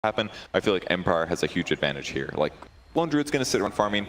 happen. I feel like Empire has a huge advantage here. Like, Lone Druid's going to sit around farming,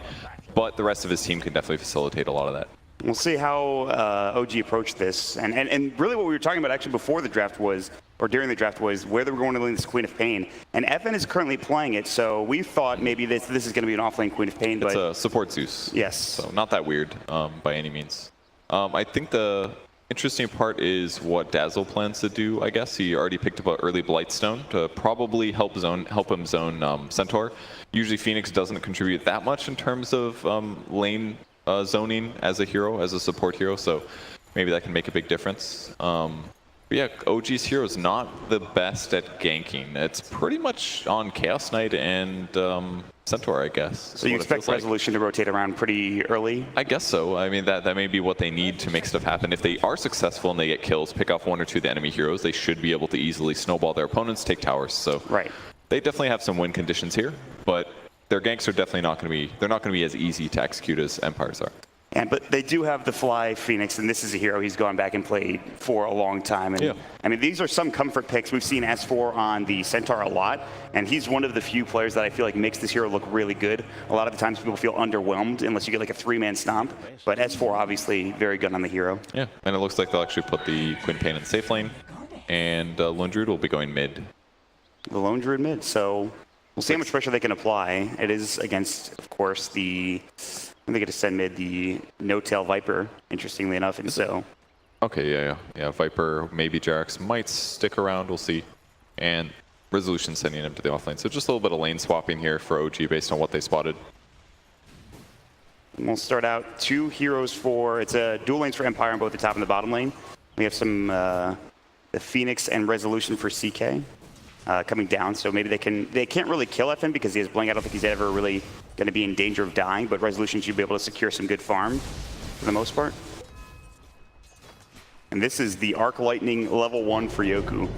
but the rest of his team can definitely facilitate a lot of that. We'll see how OG approached this. And really what we were talking about actually before the draft was, or during the draft, was where they were going to lane this Queen of Pain. And FN is currently playing it, so we thought maybe this is going to be an off-lane Queen of Pain. It's a support Zeus. Yes. So not that weird by any means. I think the interesting part is what Dazzle plans to do, I guess. He already picked up an early Blightstone to probably help him zone Centaur. Usually Phoenix doesn't contribute that much in terms of lane zoning as a hero, as a support hero, so maybe that can make a big difference. But yeah, OG's hero is not the best at ganking. It's pretty much on Chaos Knight and Centaur, I guess. So you expect Resolution to rotate around pretty early? I guess so. I mean, that may be what they need to make stuff happen. If they are successful and they get kills, pick off 1 or 2 of the enemy heroes, they should be able to easily snowball their opponents, take towers. So right. They definitely have some win conditions here, but their ganks are definitely not going to be, they're not going to be as easy to execute as Empires are. But they do have the Fly Phoenix, and this is a hero he's gone back and played for a long time. And yeah. I mean, these are some comfort picks. We've seen S4 on the Centaur a lot, and he's one of the few players that I feel like makes this hero look really good. A lot of the times people feel underwhelmed unless you get like a 3-man stomp, but S4 obviously very good on the hero. Yeah, and it looks like they'll actually put the Queen Pain in safe lane, and Lone Druid will be going mid. The Lone Druid mid, so we'll see how much pressure they can apply. It is against, of course, they get to send mid the No-Tail Viper, interestingly enough, and so. Okay, yeah. Viper, maybe Jerax might stick around, we'll see. And Resolution sending him to the offlane. So just a little bit of lane swapping here for OG based on what they spotted. We'll start out 2 heroes it's a dual lanes for Empire on both the top and the bottom lane. We have some, the Phoenix and Resolution for CK. Coming down, so maybe they can't really kill FN because he has Blink. I don't think he's ever really going to be in danger of dying, but Resolution should be able to secure some good farm for the most part. And this is the Arc Lightning level 1 for Yoku.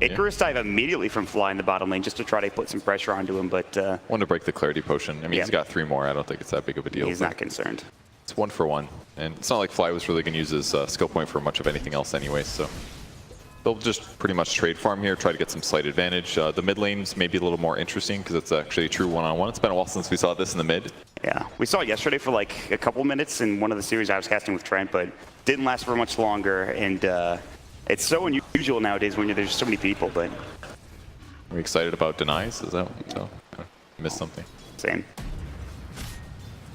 Icarus dive immediately from Fly in the bottom lane just to try to put some pressure onto him, but want to break the Clarity Potion. I mean, he's got 3 more. I don't think it's that big of a deal. He's not concerned. It's 1 for 1, and it's not like Fly was really going to use his skill point for much of anything else anyway, so. They'll just pretty much trade farm here, try to get some slight advantage. The mid lane's maybe a little more interesting because it's actually a true one-on-one. It's been a while since we saw this in the mid. Yeah, we saw it yesterday for like a couple minutes in one of the series I was casting with Trent, but didn't last for much longer. And it's so unusual nowadays when there's so many people. But are we excited about denies? Is that so? Missed something? Same.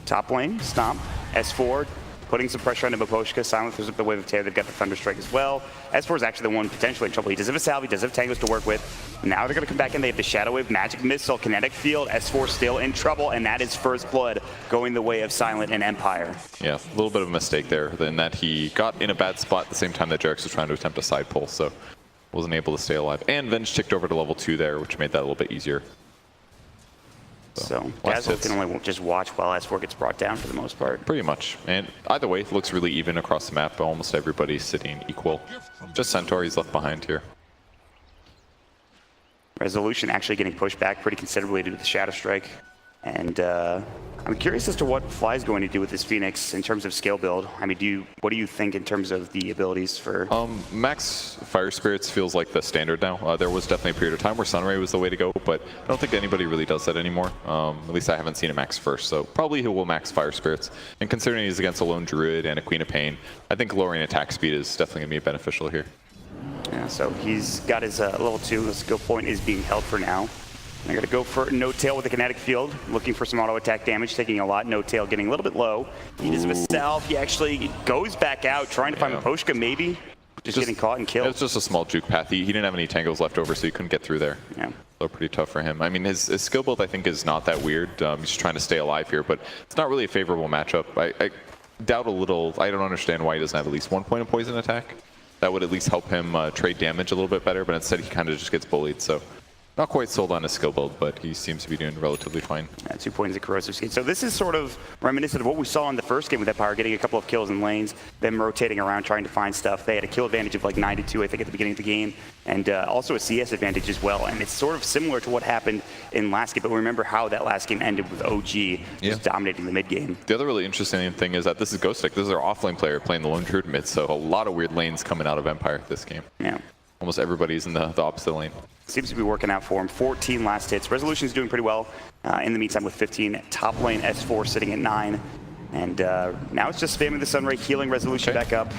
Top lane, Stomp, S4. Putting some pressure onto Miposhka. Silent throws up the Wave of Terror. They've got the Thunderstrike as well. S4 is actually the one potentially in trouble. He does have a Salve, he does have Tangos to work with. Now they're going to come back in. They have the Shadow Wave, Magic Missile, Kinetic Field. S4 still in trouble, and that is first blood going the way of Silent and Empire. Yeah, a little bit of a mistake there in that he got in a bad spot at the same time that Jerax was trying to attempt a side pull, so wasn't able to stay alive. And Venge ticked over to level 2 there, which made that a little bit easier. So Dazzle can only just watch while S4 gets brought down for the most part. Pretty much. And either way, it looks really even across the map. Almost everybody's sitting equal. Just Centaur, he's left behind here. Resolution actually getting pushed back pretty considerably due to the Shadow Strike. And I'm curious as to what Fly's going to do with this Phoenix in terms of skill build. I mean, what do you think in terms of the abilities for... Max Fire Spirits feels like the standard now. There was definitely a period of time where Sunray was the way to go, but I don't think anybody really does that anymore. At least I haven't seen a max first, so probably he will max Fire Spirits. And considering he's against a Lone Druid and a Queen of Pain, I think lowering attack speed is definitely going to be beneficial here. Yeah, so he's got his level 2. The skill point is being held for now. They're going to go for No-Tail with the Kinetic Field, looking for some auto attack damage, taking a lot. No-Tail getting a little bit low. He does have a Salve. He actually goes back out, trying to find Miposhka maybe. Just getting caught and killed. It's just a small juke path. He didn't have any tangles left over, so he couldn't get through there. Yeah. So pretty tough for him. I mean, his skill build, I think, is not that weird. He's just trying to stay alive here, but it's not really a favorable matchup. I doubt a little. I don't understand why he doesn't have at least 1 point of poison attack. That would at least help him trade damage a little bit better, but instead he kind of just gets bullied. So not quite sold on his skill build, but he seems to be doing relatively fine. 2 points of Corrosive Skate. So this is sort of reminiscent of what we saw in the first game with Empire, getting a couple of kills in lanes, them rotating around trying to find stuff. They had a kill advantage of like 9-2, I think, at the beginning of the game, and also a CS advantage as well. And it's sort of similar to what happened in last game, but remember how that last game ended with OG just dominating the mid game. The other really interesting thing is that this is Ghostek. This is our offlane player playing the Lone Druid mid, so a lot of weird lanes coming out of Empire this game. Yeah. almost everybody's in the opposite lane. Seems to be working out for him. 14 last hits. Resolution's doing pretty well in the meantime with 15. Top lane S4 sitting at 9. And now it's just spamming the Sunray, healing Resolution back up.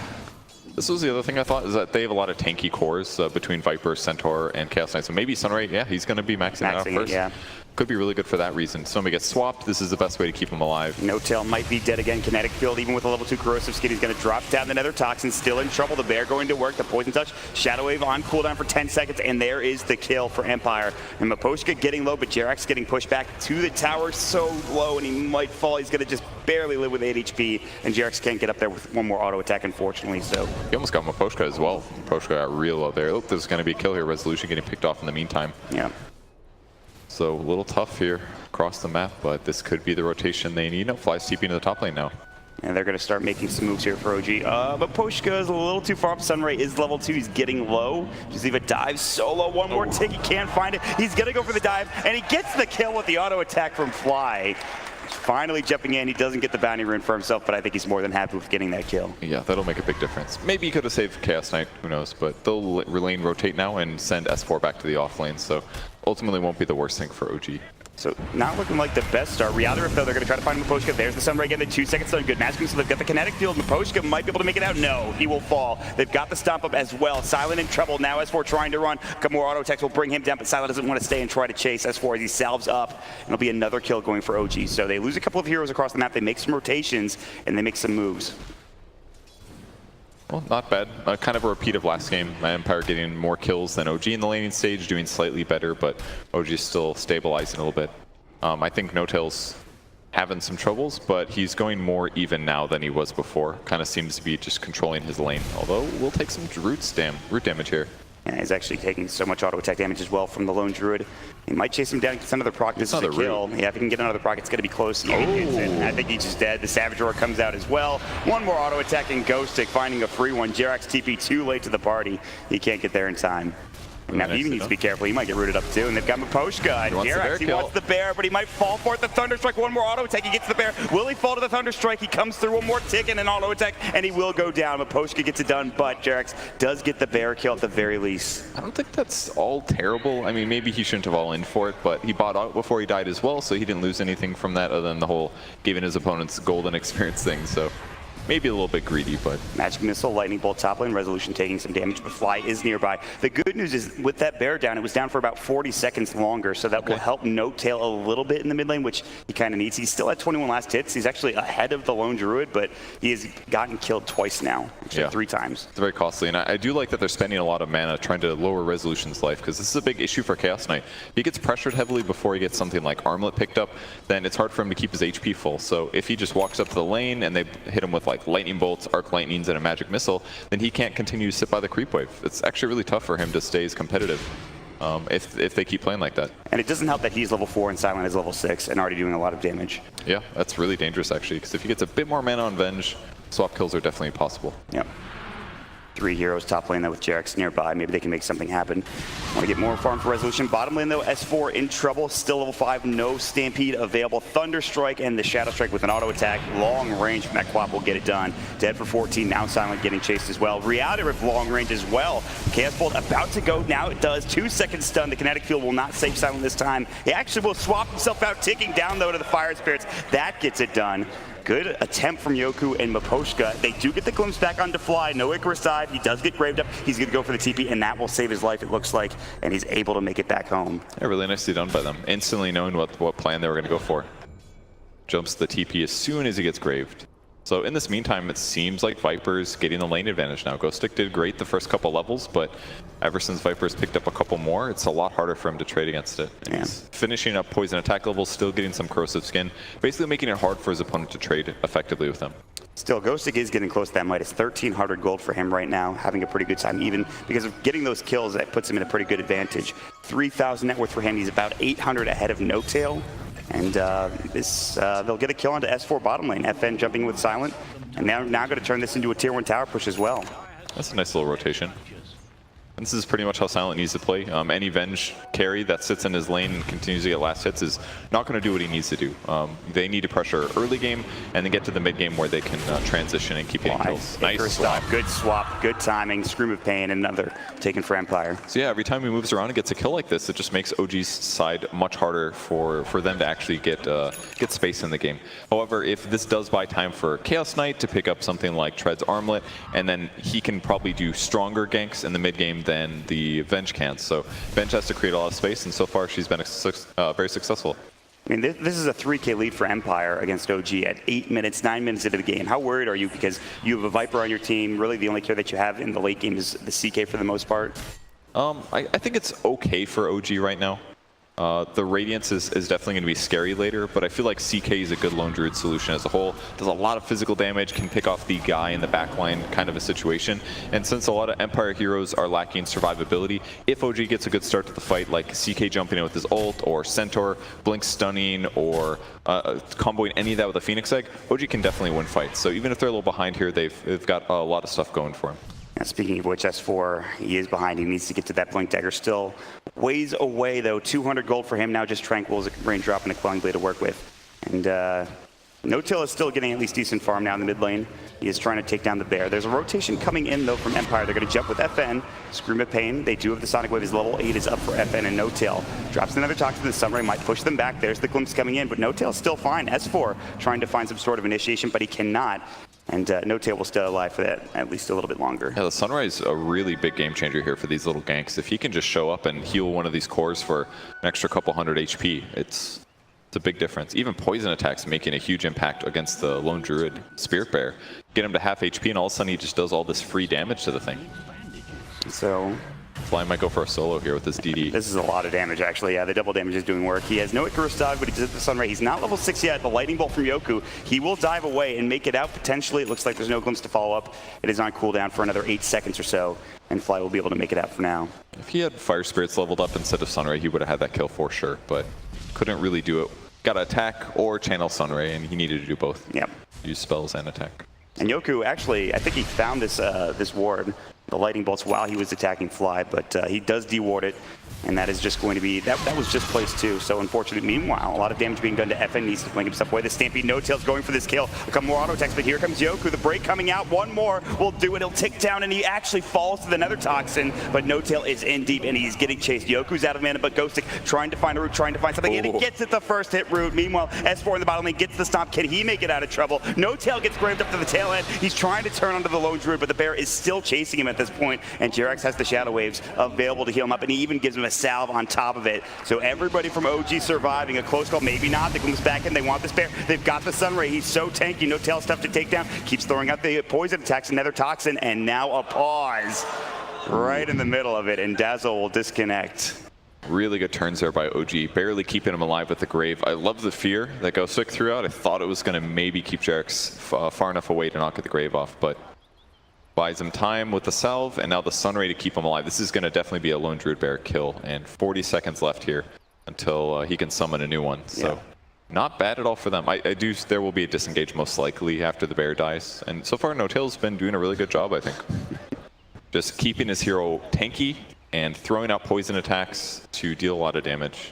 This was the other thing I thought, is that they have a lot of tanky cores between Viper, Centaur, and Chaos Knight. So maybe Sunray, yeah, he's going to be maxing it out first. Yeah. Could be really good for that reason. Somebody gets swapped, this is the best way to keep him alive. No-Tail might be dead again. Kinetic Field, even with a level 2 Corrosive Skin, he's going to drop down the Nether Toxin. Still in trouble. The Bear going to work. The Poison Touch. Shadow Wave on cooldown for 10 seconds, and there is the kill for Empire. And Miposhka getting low, but JerAx getting pushed back to the tower so low, and he might fall. He's going to just barely live with 8 HP, and JerAx can't get up there with one more auto attack, unfortunately. So He almost got Miposhka as well. Miposhka got real low there. Look, there's going to be a kill here. Resolution getting picked off in the meantime. yeah. So a little tough here across the map, but this could be the rotation they need. No, Fly's TPing to the top lane now. And they're going to start making some moves here for OG. But Poshka is a little too far up. Sunray is level 2. He's getting low. Just leave a dive solo. One more tick. He can't find it. He's going to go for the dive, and he gets the kill with the auto attack from Fly. Finally jumping in. He doesn't get the bounty rune for himself, but I think he's more than happy with getting that kill. Yeah, that'll make a big difference. Maybe he could have saved Chaos Knight, who knows, but they'll lane rotate now and send S4 back to the off lane, so ultimately won't be the worst thing for OG. So not looking like the best start. Reality though, they're going to try to find Miposhka. There's the Sunray again, the 2 seconds stun. Good match, so they've got the kinetic field. Miposhka might be able to make it out. No, he will fall. They've got the stomp up as well. Silent in trouble. Now S4 trying to run. A couple more auto attacks will bring him down, but Silent doesn't want to stay and try to chase S4 as he salves up. And it'll be another kill going for OG. So they lose a couple of heroes across the map. They make some rotations, and they make some moves. Well, not bad. Kind of a repeat of last game. Empire getting more kills than OG in the laning stage, doing slightly better, but OG is still stabilizing a little bit. I think No-Tail's having some troubles, but he's going more even now than he was before. Kind of seems to be just controlling his lane, although we'll take some root damage here. And he's actually taking so much auto attack damage as well from the lone druid. He might chase him down, get another proc. This is a kill. Yeah, if he can get another proc, it's going to be close. Yeah, he gets it. I think he's just dead. The Savage Roar comes out as well. One more auto attack and Ghostic finding a free one. JerAx TP too late to the party. He can't get there in time. Now he needs to be careful. He might get rooted up too. And they've got Miposhka. JerAx, he wants the bear, but he might fall for it. The Thunderstrike, one more auto attack. He gets the bear. Will he fall to the Thunderstrike? He comes through, one more tick and an auto attack, and he will go down. Miposhka gets it done, but JerAx does get the bear kill at the very least. I don't think that's all terrible. I mean, maybe he shouldn't have all in for it, but he bought out before he died as well, so he didn't lose anything from that other than the whole giving his opponents golden experience thing. So maybe a little bit greedy, but... Magic Missile, Lightning Bolt, top lane, Resolution taking some damage, but Fly is nearby. The good news is, with that bear down, it was down for about 40 seconds longer, so that will help No-Tail a little bit in the mid lane, which he kind of needs. He's still at 21 last hits. He's actually ahead of the lone druid, but he has gotten killed twice now, actually 3 times. It's very costly, and I do like that they're spending a lot of mana trying to lower Resolution's life, because this is a big issue for Chaos Knight. If he gets pressured heavily before he gets something like Armlet picked up, then it's hard for him to keep his HP full. So if he just walks up to the lane and they hit him with like Lightning Bolts, Arc Lightnings, and a Magic Missile, then he can't continue to sit by the creep wave. It's actually really tough for him to stay as competitive if they keep playing like that. And it doesn't help that he's level 4 and Silent is level 6 and already doing a lot of damage. Yeah, that's really dangerous actually, because if he gets a bit more mana on Venge, swap kills are definitely possible. Yep. 3 heroes top lane though with JerAx nearby. Maybe they can make something happen. Want to get more farm for Resolution. Bottom lane though, S4 in trouble. Still level 5. No Stampede available. Thunderstrike and the Shadow Strike with an auto attack. Long range from that Quap will get it done. Dead for 14. Now Silent getting chased as well. Reality with long range as well. Chaos Bolt about to go. Now it does. 2 seconds stun. The Kinetic Field will not save Silent this time. He actually will swap himself out, ticking down though to the Fire Spirits. That gets it done. Good attempt from Yoku and Miposhka. They do get the glimpse back onto Fly. No Icarus dive. He does get graved up. He's going to go for the TP, and that will save his life, it looks like, and he's able to make it back home. Yeah, really nicely done by them. Instantly knowing what plan they were going to go for. Jumps the TP as soon as he gets graved. So in this meantime, it seems like Viper's getting the lane advantage now. Ghostic did great the first couple levels, but ever since Viper's picked up a couple more, it's a lot harder for him to trade against it. Yeah. He's finishing up poison attack levels, still getting some corrosive skin, basically making it hard for his opponent to trade effectively with him. Still, Ghostic is getting close to that Midas. 1,300 gold for him right now, having a pretty good time. Even because of getting those kills, that puts him in a pretty good advantage. 3,000 net worth for him. He's about 800 ahead of No-Tail. And they'll get a kill onto S4 bottom lane. FN jumping with Silent. And now going to turn this into a tier 1 tower push as well. That's a nice little rotation. This is pretty much how Silent needs to play. Any Venge carry that sits in his lane and continues to get last hits is not going to do what he needs to do. They need to pressure early game and then get to the mid game where they can transition and keep getting kills. Nice swap. Good swap, good timing, Scream of Pain, and another taken for Empire. So yeah, every time he moves around and gets a kill like this, it just makes OG's side much harder for them to actually get space in the game. However, if this does buy time for Chaos Knight to pick up something like Tread's Armlet, and then he can probably do stronger ganks in the mid game than the Venge can. So Venge has to create a lot of space, and so far she's been very successful. I mean, this is a 3K lead for Empire against OG at 8 minutes, 9 minutes into the game. How worried are you? Because you have a Viper on your team. Really, the only carry that you have in the late game is the CK for the most part. I think it's okay for OG right now. The Radiance is definitely going to be scary later, but I feel like CK is a good Lone Druid solution as a whole. Does a lot of physical damage, can pick off the guy in the backline kind of a situation. And since a lot of Empire heroes are lacking survivability, if OG gets a good start to the fight, like CK jumping in with his ult, or Centaur, Blink stunning, or comboing any of that with a Phoenix Egg, OG can definitely win fights. So even if they're a little behind here, they've got a lot of stuff going for him. Speaking of which, S4, he is behind. He needs to get to that Blink Dagger. Still ways away, though. 200 gold for him now. Just Tranquil as a raindrop and a Quelling Blade to work with. And No-Till is still getting at least decent farm now in the mid lane. He is trying to take down the Bear. There's a rotation coming in, though, from Empire. They're going to jump with FN. Scream of Pain. They do have the Sonic Wave. His level 8 is up for FN, and No-Till drops another Toxin. The Sunray might push them back. There's the Glimpse coming in, but No-Till's still fine. S4 trying to find some sort of initiation, but he cannot. And No-Till will stay alive for that at least a little bit longer. Yeah, the Sunrise is a really big game changer here for these little ganks. If he can just show up and heal one of these cores for an extra couple hundred HP, it's a big difference. Even poison attacks making a huge impact against the Lone Druid Spirit Bear. Get him to half HP and all of a sudden he just does all this free damage to the thing. So Fly might go for a solo here with this DD. This is a lot of damage, actually. Yeah, the double damage is doing work. He has no Icarus dive, but he does the Sunray. He's not level 6 yet. The Lightning Bolt from Yoku. He will dive away and make it out potentially. It looks like there's no Glimpse to follow up. It is on cooldown for another 8 seconds or so, and Fly will be able to make it out for now. If he had Fire Spirits leveled up instead of Sunray, he would have had that kill for sure, but couldn't really do it. Got to attack or channel Sunray, and he needed to do both. Yep. Use spells and attack. And Yoku, actually, I think he found this this ward, the lightning bolts, while he was attacking Fly, but he does deward it, and that is just going to be, that was just placed too, so unfortunate. Meanwhile, a lot of damage being done to FN, needs to blink himself away. The Stampede No-Tail's going for this kill. A couple more auto attacks, but here comes Yoku. The break coming out, one more will do it. He'll tick down, and he actually falls to the Nether Toxin, but No-Tail is in deep, and he's getting chased. Yoku's out of mana, but Ghostic trying to find a root, trying to find something, and he gets it the first hit root. Meanwhile, S4 in the bottom lane gets the stomp. Can he make it out of trouble? No-Tail gets graved up to the tail end. He's trying to turn onto the Lone Druid, but the Bear is still chasing him at this point, and JerAx has the Shadow Waves available to heal him up, and he even gives him a salve on top of it. So everybody from OG surviving. A close call, maybe not. They comes back in, they want this Bear. They've got the Sunray. He's so tanky. No-Tail stuff to take down. Keeps throwing out the poison attacks, another Toxin, and now a pause right in the middle of it, and Dazzle will disconnect. Really good turns there by OG, barely keeping him alive with the Grave. I love the fear that Ghostic threw out. I thought it was going to maybe keep JerAx far enough away to not get the Grave off, but buys him time with the salve, and now the Sunray to keep him alive. This is going to definitely be a Lone Druid Bear kill, and 40 seconds left here until he can summon a new one. So not bad at all for them. There will be a disengage most likely after the Bear dies, and so far No-Tail's been doing a really good job, I think. Just keeping his hero tanky and throwing out poison attacks to deal a lot of damage.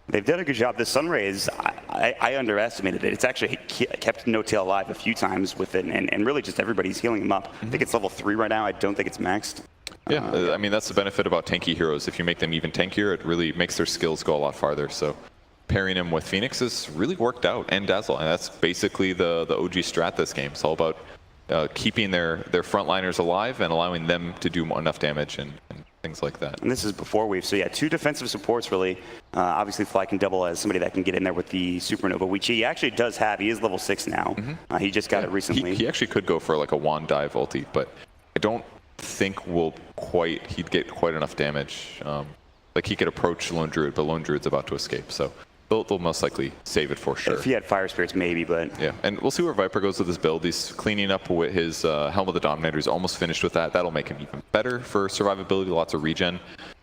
They've done a good job. The Sunray is, I underestimated it. It's actually kept No-Tail alive a few times with it, and really just everybody's healing him up. I think it's level 3 right now. I don't think it's maxed. Yeah, I mean, that's the benefit about tanky heroes. If you make them even tankier, it really makes their skills go a lot farther. So pairing him with Phoenix has really worked out, and Dazzle, and that's basically the OG strat this game. It's all about keeping their frontliners alive and allowing them to do enough damage and things like that. And this is before we've, so yeah, 2 defensive supports really. Obviously Fly can double as somebody that can get in there with the Supernova, which he actually does have. He is level 6 now. He just got it recently. He actually could go for like a wand dive ulti, but I don't think he'd get quite enough damage. Like he could approach Lone Druid, but Lone Druid's about to escape, so they'll most likely save it for sure. If he had Fire Spirits, maybe, but... Yeah, and we'll see where Viper goes with his build. He's cleaning up with his Helm of the Dominator. He's almost finished with that. That'll make him even better for survivability, lots of regen.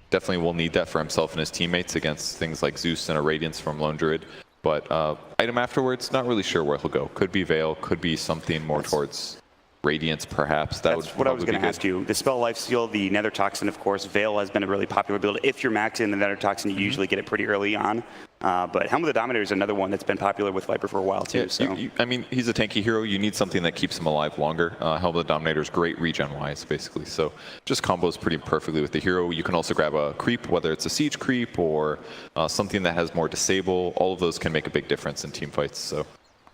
Definitely will need that for himself and his teammates against things like Zeus and a Radiance from Lone Druid. But item afterwards, not really sure where he'll go. Could be Veil, could be something more towards Radiance, perhaps. That's what I was going to ask you. Dispel Lifesteal, the Nether Toxin, of course. Veil has been a really popular build. If you're maxing the Nether Toxin, you usually get it pretty early on. But Helm of the Dominator is another one that's been popular with Viper for a while, too. Yeah, so. I mean, he's a tanky hero. You need something that keeps him alive longer. Helm of the Dominator is great regen-wise, basically. So just combos pretty perfectly with the hero. You can also grab a creep, whether it's a siege creep or something that has more disable. All of those can make a big difference in team fights. So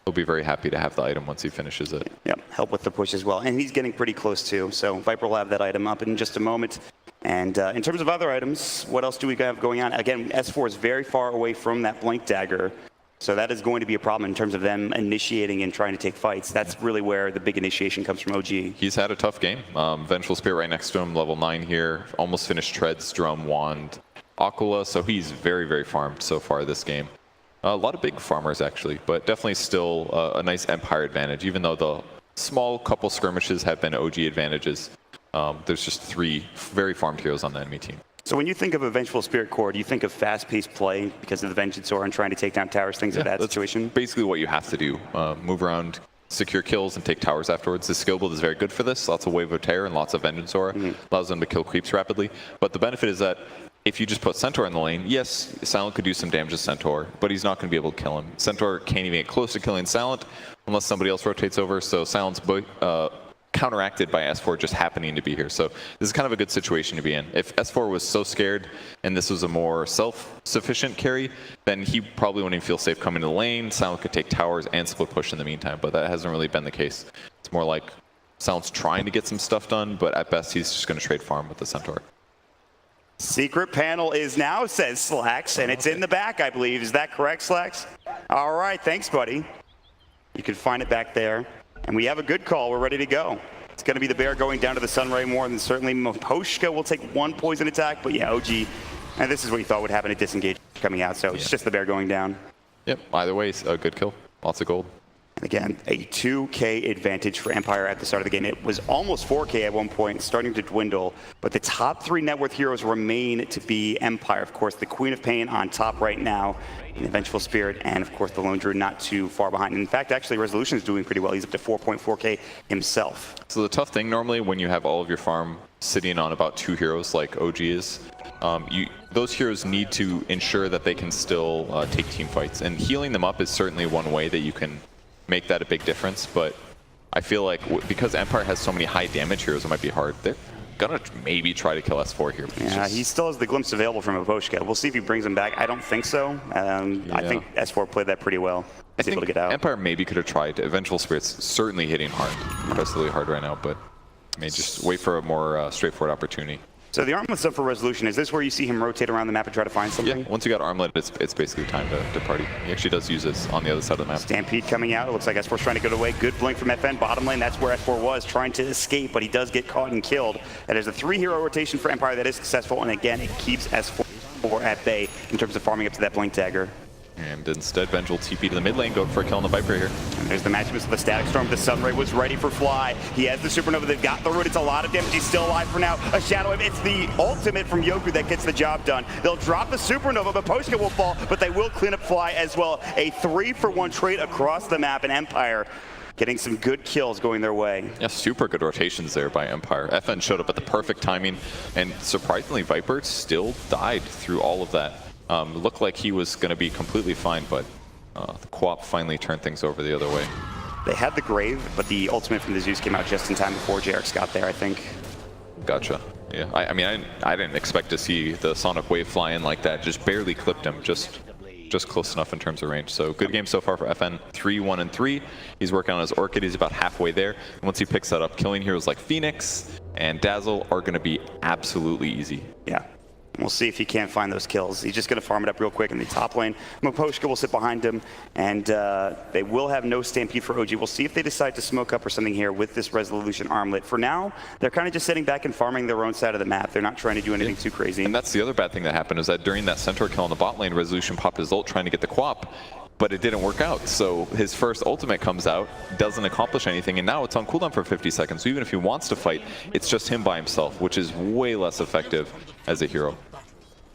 he'll be very happy to have the item once he finishes it. Yep, help with the push as well. And he's getting pretty close too. So Viper will have that item up in just a moment. And in terms of other items, what else do we have going on? Again, S4 is very far away from that Blink Dagger. So that is going to be a problem in terms of them initiating and trying to take fights. That's really where the big initiation comes from OG. He's had a tough game. Vengeful Spirit right next to him, level 9 here. Almost finished Treads, Drum, Wand, Aquila. So he's very, very farmed so far this game. A lot of big farmers, actually, but definitely still a nice Empire advantage, even though the small couple skirmishes have been OG advantages. There's just 3 very farmed heroes on the enemy team. So when you think of a Vengeful Spirit core, do you think of fast-paced play because of the Vengeance Aura and trying to take down towers, things like that situation? Basically what you have to do. Move around, secure kills, and take towers afterwards. The skill build is very good for this. Lots of Wave of Terror and lots of Vengeance Aura. Allows them to kill creeps rapidly. But the benefit is that if you just put Centaur in the lane, yes, Silent could do some damage to Centaur, but he's not going to be able to kill him. Centaur can't even get close to killing Silent unless somebody else rotates over, so Silent's counteracted by S4 just happening to be here. So this is kind of a good situation to be in. If S4 was so scared and this was a more self-sufficient carry, then he probably wouldn't even feel safe coming to the lane. Silent could take towers and split push in the meantime, but that hasn't really been the case. It's more like Silent's trying to get some stuff done, but at best he's just going to trade farm with the Centaur. Secret panel is now, says Slacks, and it's in the back, I believe. Is that correct, Slacks? All right, thanks, buddy. You can find it back there. And we have a good call. We're ready to go. It's going to be the bear going down to the Sunray more than certainly Miposhka will take 1 poison attack. But yeah, OG, and this is what you thought would happen at disengage coming out. So it's just the bear going down. Yep, either way, a good kill. Lots of gold. And again, a 2K advantage for Empire at the start of the game. It was almost 4K at one point, starting to dwindle. But the top 3 net worth heroes remain to be Empire. Of course, the Queen of Pain on top right now, the Vengeful Spirit, and of course the Lone Druid not too far behind. And in fact, actually, Resolution is doing pretty well. He's up to 4.4K himself. So the tough thing normally when you have all of your farm sitting on about 2 heroes like OG is, those heroes need to ensure that they can still take team fights. And healing them up is certainly one way that you can make that a big difference, but I feel like because Empire has so many high damage heroes, it might be hard. They're gonna maybe try to kill S4 here. Yeah, he still has the glimpse available from Miposhka. We'll see if he brings him back. I don't think so. I think S4 played that pretty well. He's able to get out. Empire maybe could have tried. Vengeful Spirit's certainly hitting hard, impressively hard right now, but may just wait for a more straightforward opportunity. So the Armlet's up for Resolution. Is this where you see him rotate around the map and try to find something? Yeah, once you got Armlet, it's basically time to party. He actually does use this on the other side of the map. Stampede coming out. It looks like S4's trying to get away. Good blink from FN. Bottom lane, that's where S4 was, trying to escape, but he does get caught and killed. That is a 3-hero rotation for Empire that is successful, and again, it keeps S4 at bay in terms of farming up to that Blink Dagger. And instead, Benj will TP to the mid lane, go for a kill on the Viper here. And there's the matchup with the Static Storm. The Sunray was ready for Fly. He has the Supernova. They've got the root. It's a lot of damage. He's still alive for now. A Shadow Wave. It's the ultimate from Yoku that gets the job done. They'll drop the Supernova, but Miposhka will fall, but they will clean up Fly as well. A 3-for-1 trade across the map, and Empire getting some good kills going their way. Yeah, super good rotations there by Empire. FN showed up at the perfect timing, and surprisingly, Viper still died through all of that. Looked like he was going to be completely fine, but the co-op finally turned things over the other way. They had the Grave, but the ultimate from the Zeus came out just in time before JRX got there, I think. Gotcha. Yeah, I mean, I didn't expect to see the Sonic Wave fly in like that. Just barely clipped him, just close enough in terms of range. So good game so far for FN. 3-1-3. He's working on his Orchid. He's about halfway there. And once he picks that up, killing heroes like Phoenix and Dazzle are going to be absolutely easy. Yeah. We'll see if he can't find those kills. He's just going to farm it up real quick in the top lane. Miposhka will sit behind him, and they will have no Stampede for OG. We'll see if they decide to smoke up or something here with this Resolution Armlet. For now, they're kind of just sitting back and farming their own side of the map. They're not trying to do anything too crazy. And that's the other bad thing that happened, is that during that Centaur kill on the bot lane, Resolution popped his ult trying to get the co-op, but it didn't work out. So his first ultimate comes out, doesn't accomplish anything, and now it's on cooldown for 50 seconds. So even if he wants to fight, it's just him by himself, which is way less effective as a hero.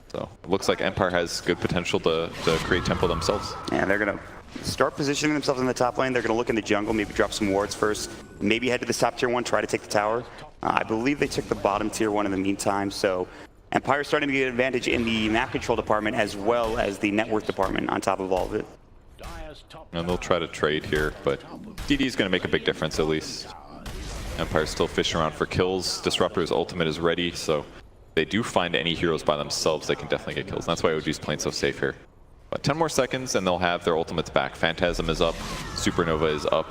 So it looks like Empire has good potential to create tempo themselves. Yeah, they're going to start positioning themselves in the top lane. They're going to look in the jungle, maybe drop some wards first, maybe head to this top tier 1, try to take the tower. I believe they took the bottom tier 1 in the meantime, so Empire's starting to get advantage in the map control department as well as the net worth department on top of all of it. And they'll try to trade here, but DD is going to make a big difference at least. Empire's still fishing around for kills. Disruptor's ultimate is ready, so they do find any heroes by themselves, they can definitely get kills. That's why OG's playing so safe here. But 10 more seconds and they'll have their ultimates back. Phantasm is up, Supernova is up.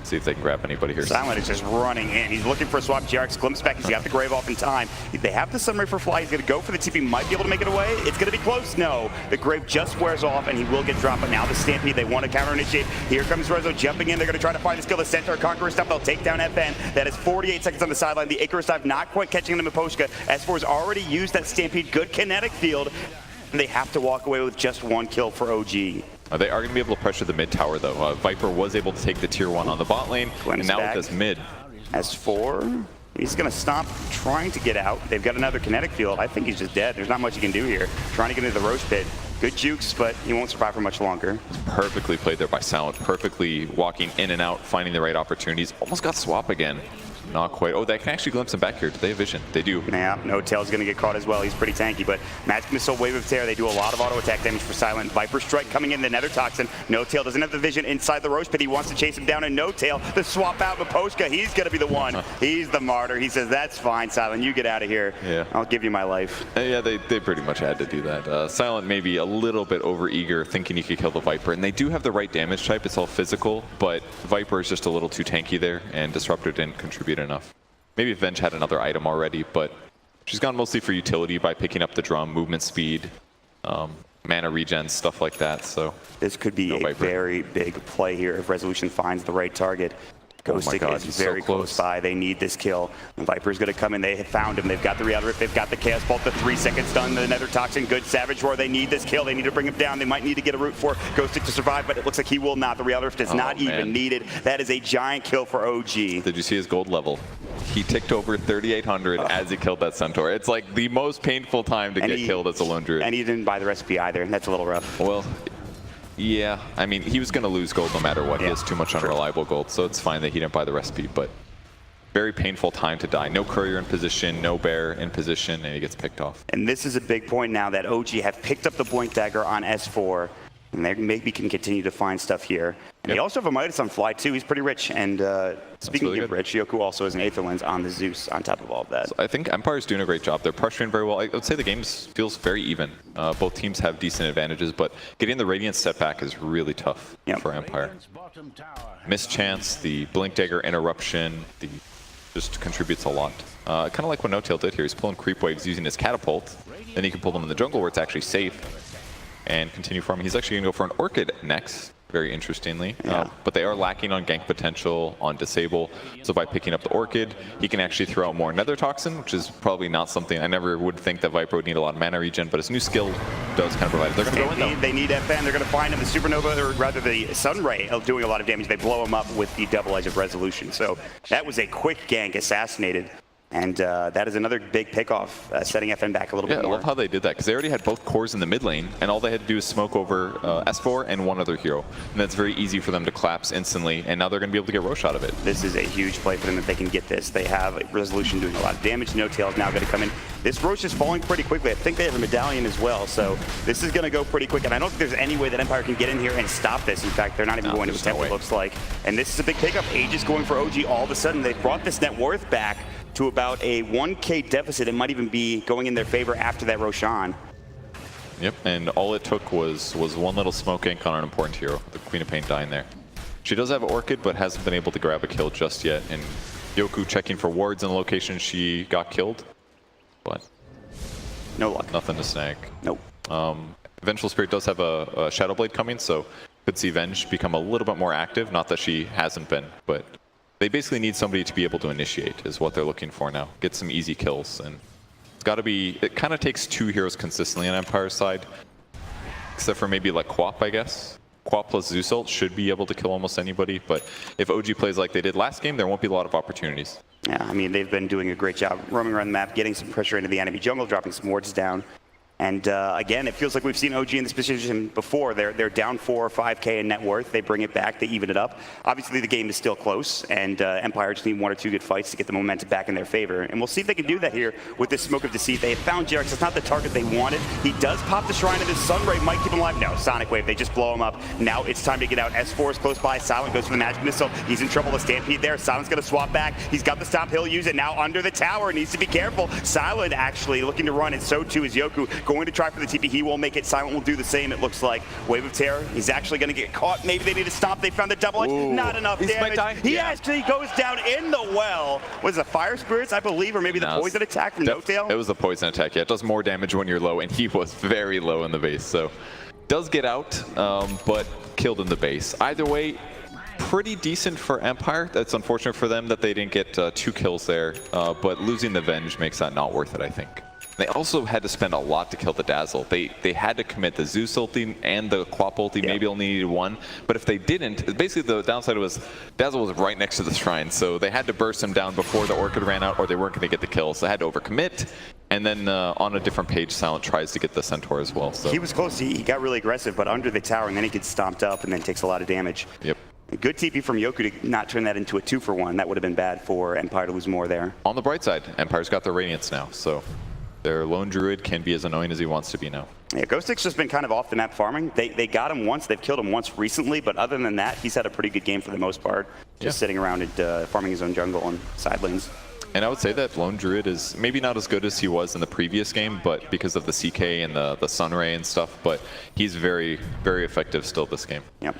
See if they can grab anybody here. Silent is just running in. He's looking for a swap. JRX glimpses back. He's got the Grave off in time. They have the Sunray for fly. He's going to go for the TP. Might be able to make it away. It's going to be close. No. The Grave just wears off, and he will get dropped. But now the Stampede, they want to counter-initiate. Here comes Rezo jumping in. They're going to try to find the skill. The Centaur Conqueror stuff. They'll take down FN. That is 48 seconds on the sideline. The Icarus dive not quite catching them in Miposhka. S4 has already used that Stampede. Good kinetic field. And they have to walk away with just 1 kill for OG. They are going to be able to pressure the mid tower though. Viper was able to take the tier 1 on the bot lane, and now with this mid. S4, he's going to stop trying to get out. They've got another kinetic field. I think he's just dead. There's not much he can do here. Trying to get into the Roche pit. Good jukes, but he won't survive for much longer. Perfectly played there by Silent. Perfectly walking in and out, finding the right opportunities. Almost got swap again. Not quite. Oh, they can actually glimpse him back here. Do they have vision? They do. Yeah, No-Tail's going to get caught as well. He's pretty tanky, but Magic Missile, Wave of Terror, they do a lot of auto attack damage for Silent. Viper Strike coming in, the Nether Toxin. No-Tail doesn't have the vision inside the Roche pit. He wants to chase him down, and No-Tail, the swap out Miposhka, he's going to be the one. He's the martyr. He says, that's fine, Silent, you get out of here. Yeah. I'll give you my life. Yeah, they pretty much had to do that. Silent maybe a little bit over-eager, thinking he could kill the Viper, and they do have the right damage type. It's all physical, but Viper is just a little too tanky there, and Disruptor didn't contribute enough. Maybe Venge had another item already, but she's gone mostly for utility by picking up the drum, movement speed, mana regen, stuff like that. So this could be a very big play here if Resolution finds the right target. Ghostic is very close by. They need this kill. The Viper's going to come in. They have found him. They've got the Reality Rift. They've got the Chaos Bolt. The 3-second stun. The Nether Toxin. Good Savage Roar. They need this kill. They need to bring him down. They might need to get a route for Ghostic to survive, but it looks like he will not. The Reality Rift is not even needed. That is a giant kill for OG. Did you see his gold level? He ticked over 3,800 as he killed that Centaur. It's like the most painful time to get killed as a lone druid. And he didn't buy the recipe either. That's a little rough. Well, yeah, I mean, he was going to lose gold no matter what. He has too much unreliable gold, so it's fine that he didn't buy the recipe, but very painful time to die. No courier in position, no bear in position, and he gets picked off. And this is a big point now that OG have picked up the Blink Dagger on S4, and they maybe can continue to find stuff here. And they also have a Midas on fly too. He's pretty rich. And speaking really of rich, Yoku also has an Aether Lens on the Zeus on top of all of that. So I think Empire's doing a great job. They're pressuring very well. I would say the game feels very even. Both teams have decent advantages, but getting the Radiant step back is really tough for Empire. Mischance, the Blink Dagger interruption, just contributes a lot. Kind of like what No-Tail did here. He's pulling creep waves using his catapult. Then he can pull them in the jungle where it's actually safe and continue farming. He's actually going to go for an Orchid next, very interestingly. But they are lacking on gank potential, on disable. So by picking up the Orchid, he can actually throw out more Nether Toxin, which is probably not something, I never would think that Viper would need a lot of mana regen, but his new skill does kind of provide it. They're going to go in though. They need FN. They're going to find him. The Supernova, or rather the Sunray, doing a lot of damage. They blow him up with the double edge of Resolution. So that was a quick gank, assassinated. And that is another big pickoff, setting FN back a little bit more. I love how they did that, because they already had both cores in the mid lane, and all they had to do is smoke over S4 and one other hero. And that's very easy for them to collapse instantly, and now they're going to be able to get Roche out of it. This is a huge play for them if they can get this. They have Resolution doing a lot of damage. No-Tail is now going to come in. This Roche is falling pretty quickly. I think they have a medallion as well, so this is going to go pretty quick. And I don't think there's any way that Empire can get in here and stop this. In fact, they're not even going to attempt, it looks like. And this is a big pickup. Aegis going for OG all of a sudden. They brought this net worth back to about a 1K deficit. It might even be going in their favor after that Roshan. Yep, and all it took was one little smoke ink on an important hero, the Queen of Pain dying there. She does have Orchid, but hasn't been able to grab a kill just yet. And Yoku checking for wards in the location she got killed, but no luck. Nothing to snag. Nope. Vengeful Spirit does have a Shadow Blade coming, so could see Venge become a little bit more active. Not that she hasn't been, but they basically need somebody to be able to initiate is what they're looking for now. Get some easy kills, and it's got to be, it kind of takes two heroes consistently on Empire's side, except for maybe like Quap, I guess. Quap plus Zeus ult should be able to kill almost anybody, but if OG plays like they did last game, there won't be a lot of opportunities. Yeah, I mean, they've been doing a great job roaming around the map, getting some pressure into the enemy jungle, dropping some wards down. And again, it feels like we've seen OG in this position before. They're down 4 or 5K in net worth. They bring it back. They even it up. Obviously, the game is still close, and Empire just need 1 or 2 good fights to get the momentum back in their favor. And we'll see if they can do that here with this Smoke of Deceit. They have found Jerax. It's not the target they wanted. He does pop the Shrine of his Sunray. Might keep him alive. No, Sonic Wave. They just blow him up. Now it's time to get out. S4 is close by. Silent goes for the Magic Missile. He's in trouble. The Stampede there. Silent's going to swap back. He's got the Stomp. He'll use it now under the tower. Needs to be careful. Silent actually looking to run, and so too is Yoku. Going to try for the TP. He will make it. Silent will do the same, it looks like. Wave of Terror. He's actually going to get caught. Maybe they need to stop. They found the double edge. Not enough damage. He actually goes down in the well. Was it Fire Spirits, I believe, or maybe the poison attack from No-Tail? It was the poison attack, yeah. It does more damage when you're low, and he was very low in the base. So does get out, but killed in the base. Either way, pretty decent for Empire. That's unfortunate for them that they didn't get 2 kills there, but losing the Venge makes that not worth it, I think. They also had to spend a lot to kill the Dazzle. They had to commit the Zeus ulti and the Quap ulti, maybe only needed 1. But if they didn't, basically the downside was Dazzle was right next to the Shrine, so they had to burst him down before the Orchid ran out, or they weren't going to get the kill. So they had to overcommit. And then on a different page, Silent tries to get the Centaur as well. So he was close. He got really aggressive, but under the tower, and then he gets stomped up and then takes a lot of damage. Yep. Good TP from Yoku to not turn that into a 2-for-1. That would have been bad for Empire to lose more there. On the bright side, Empire's got their Radiance now, so their lone Druid can be as annoying as he wants to be now. Yeah, Ghostix just been kind of off the map farming. They got him once, they've killed him once recently, but other than that, he's had a pretty good game for the most part. Just sitting around and farming his own jungle and side lanes. And I would say that Lone Druid is maybe not as good as he was in the previous game, but because of the CK and the Sunray and stuff, but he's very, very effective still this game. Yep.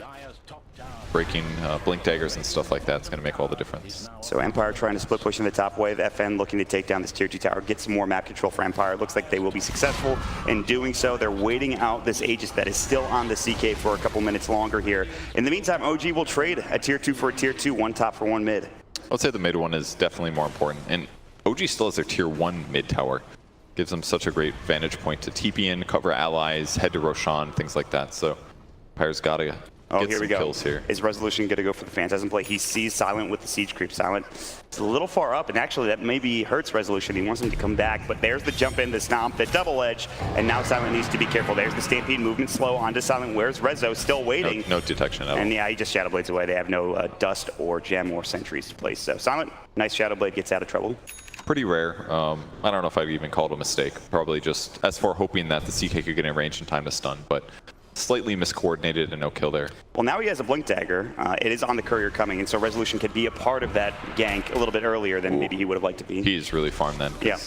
Breaking Blink Daggers and stuff like that's going to make all the difference. So Empire trying to split push in the top wave. FN looking to take down this tier 2 tower, get some more map control for Empire. It looks like they will be successful in doing so. They're waiting out this Aegis that is still on the CK for a couple minutes longer here. In the meantime, OG will trade a tier 2 for a tier 2, 1 top for 1 mid. I would say the mid one is definitely more important. And OG still has their tier 1 mid tower. Gives them such a great vantage point to TP in, cover allies, head to Roshan, things like that. So Empire's got to get here some we go. kills here. Is Resolution going to go for the Phantasm play? He sees Silent with the Siege Creep. Silent is a little far up, and actually that maybe hurts Resolution. He wants him to come back, but there's the jump in, the stomp, the double edge, and now Silent needs to be careful. There's the Stampede movement slow onto Silent. Where's Rezo? Still waiting. No detection at all. And yeah, he just Shadow Blades away. They have no Dust or Gem or Sentries to place. So Silent, nice Shadow Blade, gets out of trouble. Pretty rare. I don't know if I'd even call it a mistake. Probably just S4 hoping that the CK could get in range in time to stun, but slightly miscoordinated and no kill there. Well, now he has a Blink Dagger. It is on the Courier coming, and so Resolution could be a part of that gank a little bit earlier than maybe he would have liked to be. He's really farmed then. Yeah.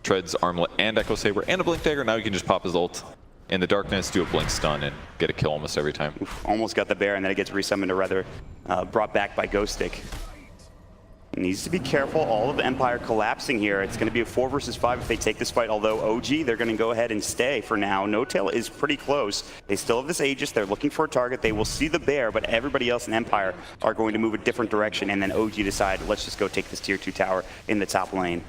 Treads, Armlet, and Echo Saber, and a Blink Dagger. Now you can just pop his ult in the darkness, do a Blink stun, and get a kill almost every time. Oof, almost got the bear, and then it gets resummoned, or rather brought back by Ghoststick. Needs to be careful. All of Empire collapsing here. It's going to be a 4 versus 5 if they take this fight, although OG, they're going to go ahead and stay for now. No-Tail is pretty close. They still have this Aegis. They're looking for a target. They will see the bear, but everybody else in Empire are going to move a different direction, and then OG decide, let's just go take this tier 2 tower in the top lane.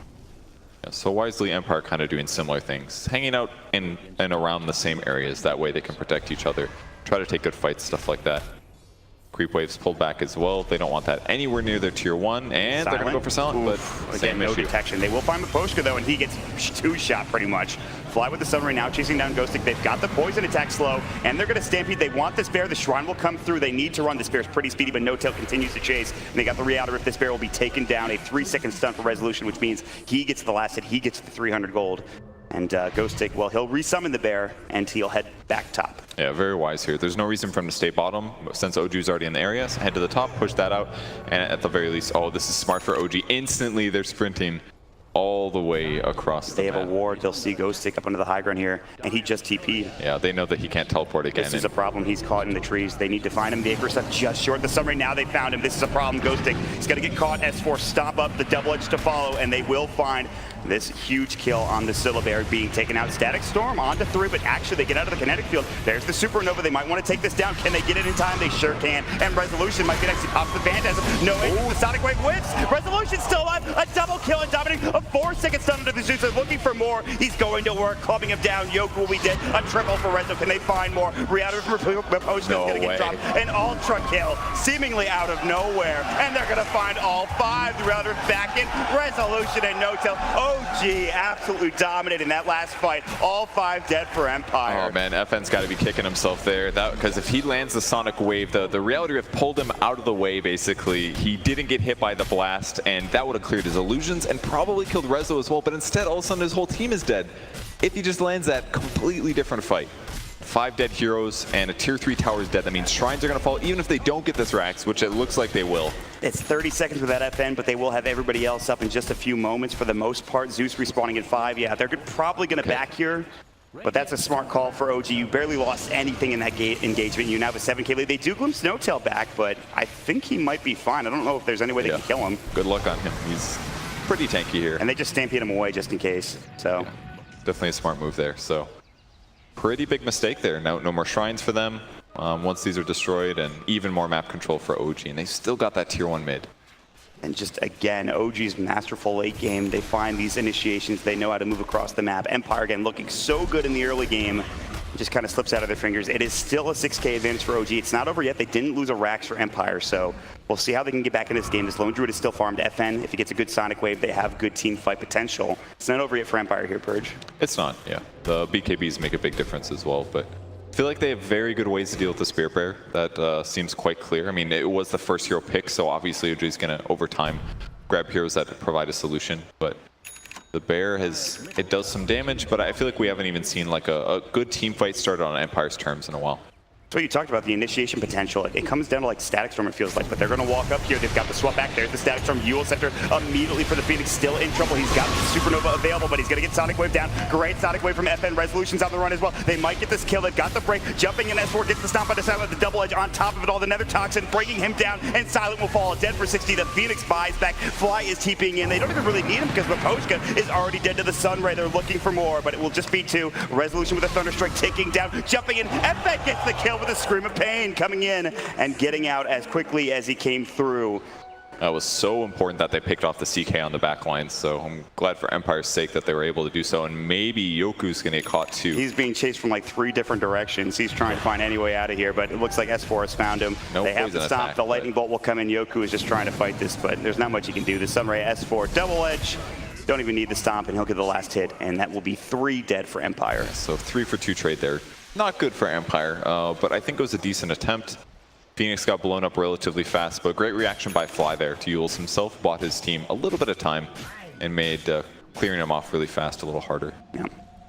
Yeah, so wisely, Empire kind of doing similar things. Hanging out in and around the same areas. That way they can protect each other. Try to take good fights, stuff like that. Creep waves pulled back as well. They don't want that anywhere near their tier 1, and they're going to go for Silent, but again, no detection. They will find Miposhka though, and he gets 2-shot pretty much. Fly with the Sunray now, chasing down Ghoststick. They've got the poison attack slow, and they're going to Stampede. They want this bear. The Shrine will come through. They need to run. This bear's pretty speedy, but No-Tail continues to chase. And they got the Reouter if this bear will be taken down. A 3-second stun for Resolution, which means he gets the last hit. He gets the 300 gold. And Ghoststick, well, he'll resummon the bear, and he'll head back top. Yeah, very wise here. There's no reason for him to stay bottom, since OG's already in the area. So head to the top, push that out, and at the very least, oh, this is smart for OG. Instantly, they're sprinting all the way across the map. They have a ward. They'll see Ghoststick up under the high ground here, and he just TP'd. Yeah, they know that he can't teleport again. This is a problem. He's caught in the trees. They need to find him. The Acre stuff just short. The Sunray, now they found him. This is a problem. Ghoststick, he's got to get caught. S4 stomp up, the double edge to follow, and they will find this huge kill on the Syllabear being taken out. Static Storm onto 3, but actually they get out of the kinetic field. There's the Supernova. They might want to take this down. Can they get it in time? They sure can. And Resolution might get actually pops the Phantasm. No, the Sonic Wave whips. Resolution still alive. A double kill and dominating. A 4 12-second stun into the Zeus. They're looking for more. He's going to work, clubbing him down. Yoku will be dead. A triple for Rezo. Can they find more? Reality from Raposhka is going to get dropped. An ultra kill, seemingly out of nowhere. And they're going to find all 5. The Reality back in. Resolution and N0tail. OG absolutely dominating that last fight. All 5 dead for Empire. Oh man, FN's got to be kicking himself there. Because if he lands the Sonic Wave, the Reality Rift pulled him out of the way basically. He didn't get hit by the blast, and that would have cleared his illusions and probably killed Rezo as well. But instead, all of a sudden, his whole team is dead. If he just lands that completely different fight. 5 dead heroes and a tier 3 tower is dead. That means shrines are going to fall even if they don't get this Rax, which it looks like they will. It's 30 seconds with that FN, but they will have everybody else up in just a few moments for the most part. Zeus respawning at 5. Yeah, they're probably going to back here. But that's a smart call for OG. You barely lost anything in that engagement. You now have a 7K lead. They do glimpse N0tail back, but I think he might be fine. I don't know if there's any way they can kill him. Good luck on him. He's pretty tanky here. And they just stampede him away just in case. So definitely a smart move there. So pretty big mistake there. No more shrines for them once these are destroyed, and even more map control for OG. And they still got that tier 1 mid. And just again, OG's masterful late game. They find these initiations. They know how to move across the map. Empire again looking so good in the early game. Just kind of slips out of their fingers. It is still a 6K advantage for OG. It's not over yet. They didn't lose a Rax for Empire, so we'll see how they can get back in this game. This Lone Druid is still farmed FN. If he gets a good Sonic Wave, they have good team fight potential. It's not over yet for Empire here, Purge. It's not, yeah. The BKBs make a big difference as well, but I feel like they have very good ways to deal with the Spirit Bear. That seems quite clear. I mean, it was the first hero pick, so obviously OG is going to, over time, grab heroes that provide a solution, but the bear it does some damage, but I feel like we haven't even seen like a good team fight started on Empire's terms in a while. So you talked about the initiation potential. It comes down to like Static Storm, it feels like, but they're going to walk up here. They've got the swap back. There's the Static Storm. Eul Scepter immediately for the Phoenix, still in trouble. He's got the Supernova available, but he's going to get Sonic Wave down. Great Sonic Wave from FN. Resolution's on the run as well. They might get this kill. They've got the break. Jumping in, S4 gets the stomp by the Silent, the double edge on top of it all. The Nether Toxin breaking him down, and Silent will fall dead for 60. The Phoenix buys back. Fly is TPing in. They don't even really need him because Raposhka is already dead to the Sunray. They're looking for more, but it will just be 2. Resolution with a Thunderstrike ticking down. Jumping in. FN gets the kill with a Scream of Pain, coming in and getting out as quickly as he came through. That was so important that they picked off the CK on the back line, so I'm glad for Empire's sake that they were able to do so, and maybe Yoku's going to get caught too. He's being chased from like 3 different directions. He's trying to find any way out of here, but it looks like S4 has found him. They have to stop. The Lightning Bolt will come in. Yoku is just trying to fight this, but there's not much he can do. The Sunray S4 double edge. Don't even need the stomp, and he'll get the last hit, and that will be 3 dead for Empire. So 3 for 2 trade there. Not good for Empire, but I think it was a decent attempt. Phoenix got blown up relatively fast, but great reaction by Fly there to Euls himself. Bought his team a little bit of time and made clearing him off really fast a little harder. Yeah.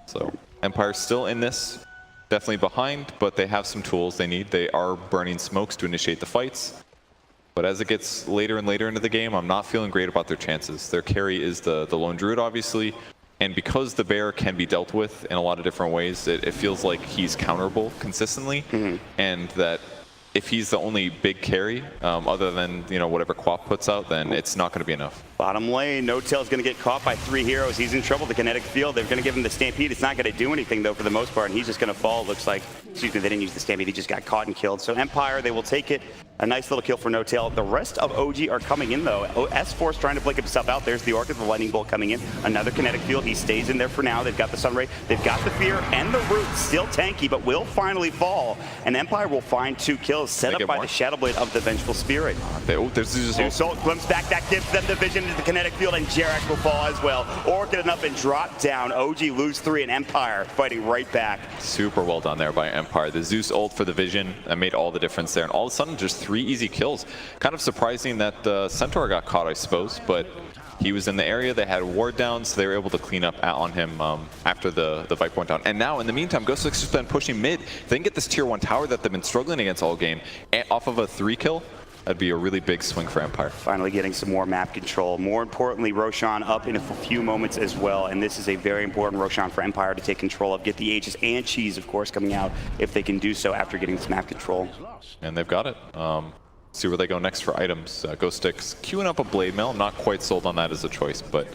So Empire's still in this, definitely behind, but they have some tools they need. They are burning smokes to initiate the fights. But as it gets later and later into the game, I'm not feeling great about their chances. Their carry is the Lone Druid, obviously. And because the bear can be dealt with in a lot of different ways, it feels like he's counterable consistently. And that if he's the only big carry, other than whatever Quap puts out, then it's not going to be enough. Bottom lane, N0tail's going to get caught by 3 heroes. He's in trouble. The kinetic field, they're going to give him the Stampede. It's not going to do anything, though, for the most part, and he's just going to fall. Looks like, excuse me, they didn't use the Stampede. He just got caught and killed. So Empire, they will take it. A nice little kill for N0tail. The rest of OG are coming in, though. S4's trying to blink himself out. There's the Orchid, the Lightning Bolt coming in. Another kinetic field. He stays in there for now. They've got the Sunray. They've got the Fear and the Root. Still tanky, but will finally fall. And Empire will find 2 kills set up by the Shadow Blade of the Vengeful Spirit. There's just Salt glimpse back. That gives them the vision into the kinetic field, and Jerax will fall as well. Orchid up and drop down. OG lose 3, and Empire fighting right back. Super well done there by Empire. The Zeus ult for the vision that made all the difference there. And all of a sudden, just 3 easy kills. Kind of surprising that Centaur got caught, I suppose, but he was in the area. They had ward down, so they were able to clean up on him after the Viper went down. And now, in the meantime, Ghost has been pushing mid. If they can get this tier 1 tower that they've been struggling against all game off of a 3 kill, that'd be a really big swing for Empire. Finally getting some more map control. More importantly, Roshan up in a few moments as well, and this is a very important Roshan for Empire to take control of. Get the Aegis and Cheese, of course, coming out if they can do so after getting this map control. And they've got it. See where they go next for items. Ghost Sticks queuing up a Blade Mail. I'm not quite sold on that as a choice, but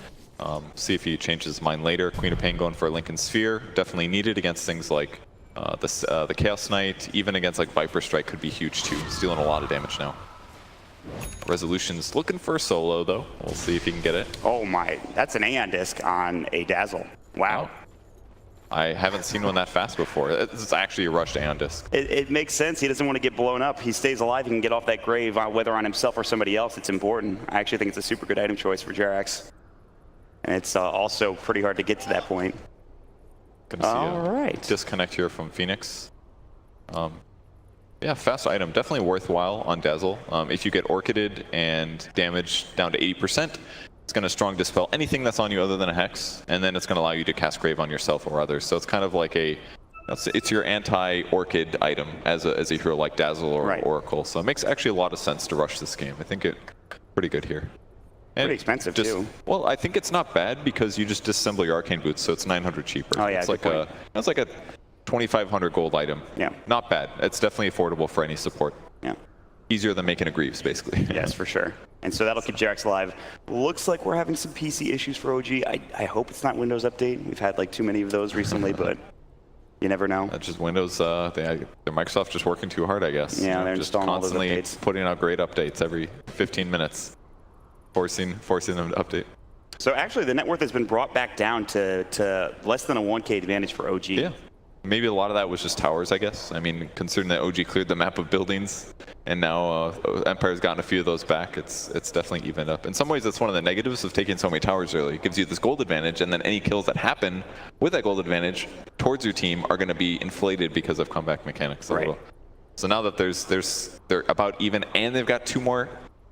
see if he changes his mind later. Queen of Pain going for a Lincoln Sphere. Definitely needed against things like the Chaos Knight. Even against like Viper Strike could be huge too. Stealing a lot of damage now. Resolution's looking for a solo, though. We'll see if he can get it. Oh my, that's an Aeon Disc on a Dazzle. Wow. I haven't seen one that fast before. It's actually a rushed Aeon Disc. It makes sense. He doesn't want to get blown up. He stays alive. He can get off that grave, whether on himself or somebody else. It's important. I actually think it's a super good item choice for Jerax. And it's also pretty hard to get to that point. Gonna see All right. disconnect here from Phoenix. Yeah, fast item, definitely worthwhile on Dazzle. If you get Orchided and damage down to 80%, it's going to strong dispel anything that's on you other than a Hex, and then it's going to allow you to cast Grave on yourself or others. So it's kind of like it's your anti-Orchid item as a hero like Dazzle or Oracle. So it makes actually a lot of sense to rush this game. I think it's pretty good here. And pretty expensive too. Well, I think it's not bad because you just disassemble your Arcane Boots, so it's 900 cheaper. Oh yeah, it's like a 2,500 gold item. Yeah. Not bad. It's definitely affordable for any support. Yeah. Easier than making a Greaves, basically. Yes, for sure. And so that'll keep Jerax alive. Looks like we're having some PC issues for OG. I hope it's not Windows Update. We've had like too many of those recently, but you never know. That's just Windows. They're Microsoft just working too hard, I guess. Yeah, they're just installing all those constantly updates. putting out great updates every 15 minutes, forcing them to update. So actually, the net worth has been brought back down to less than a 1K advantage for OG. Yeah. Maybe a lot of that was just towers, I guess. I mean, considering that OG cleared the map of buildings, and now Empire's gotten a few of those back, it's definitely evened up. In some ways, that's one of the negatives of taking so many towers early. It gives you this gold advantage, and then any kills that happen with that gold advantage towards your team are going to be inflated because of comeback mechanics. Right. So now that they're about even, and they've got 3 more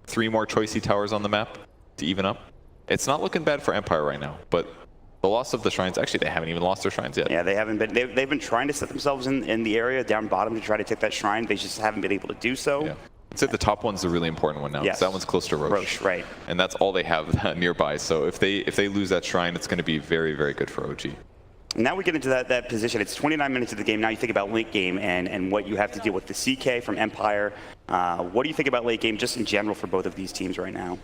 choicey towers on the map to even up. It's not looking bad for Empire right now, but the loss of the shrines, actually they haven't even lost their shrines yet. Yeah, they haven't been. They've been trying to set themselves in the area down bottom to try to take that shrine. They just haven't been able to do so. Yeah. I'd say the top one's a really important one now. Yes. That one's close to Roche. Roche, right. And that's all they have nearby. So if they lose that shrine, it's going to be very, very good for OG. Now we get into that position. It's 29 minutes of the game. Now you think about late game and what you have to deal with. The CK from Empire. What do you think about late game just in general for both of these teams right now?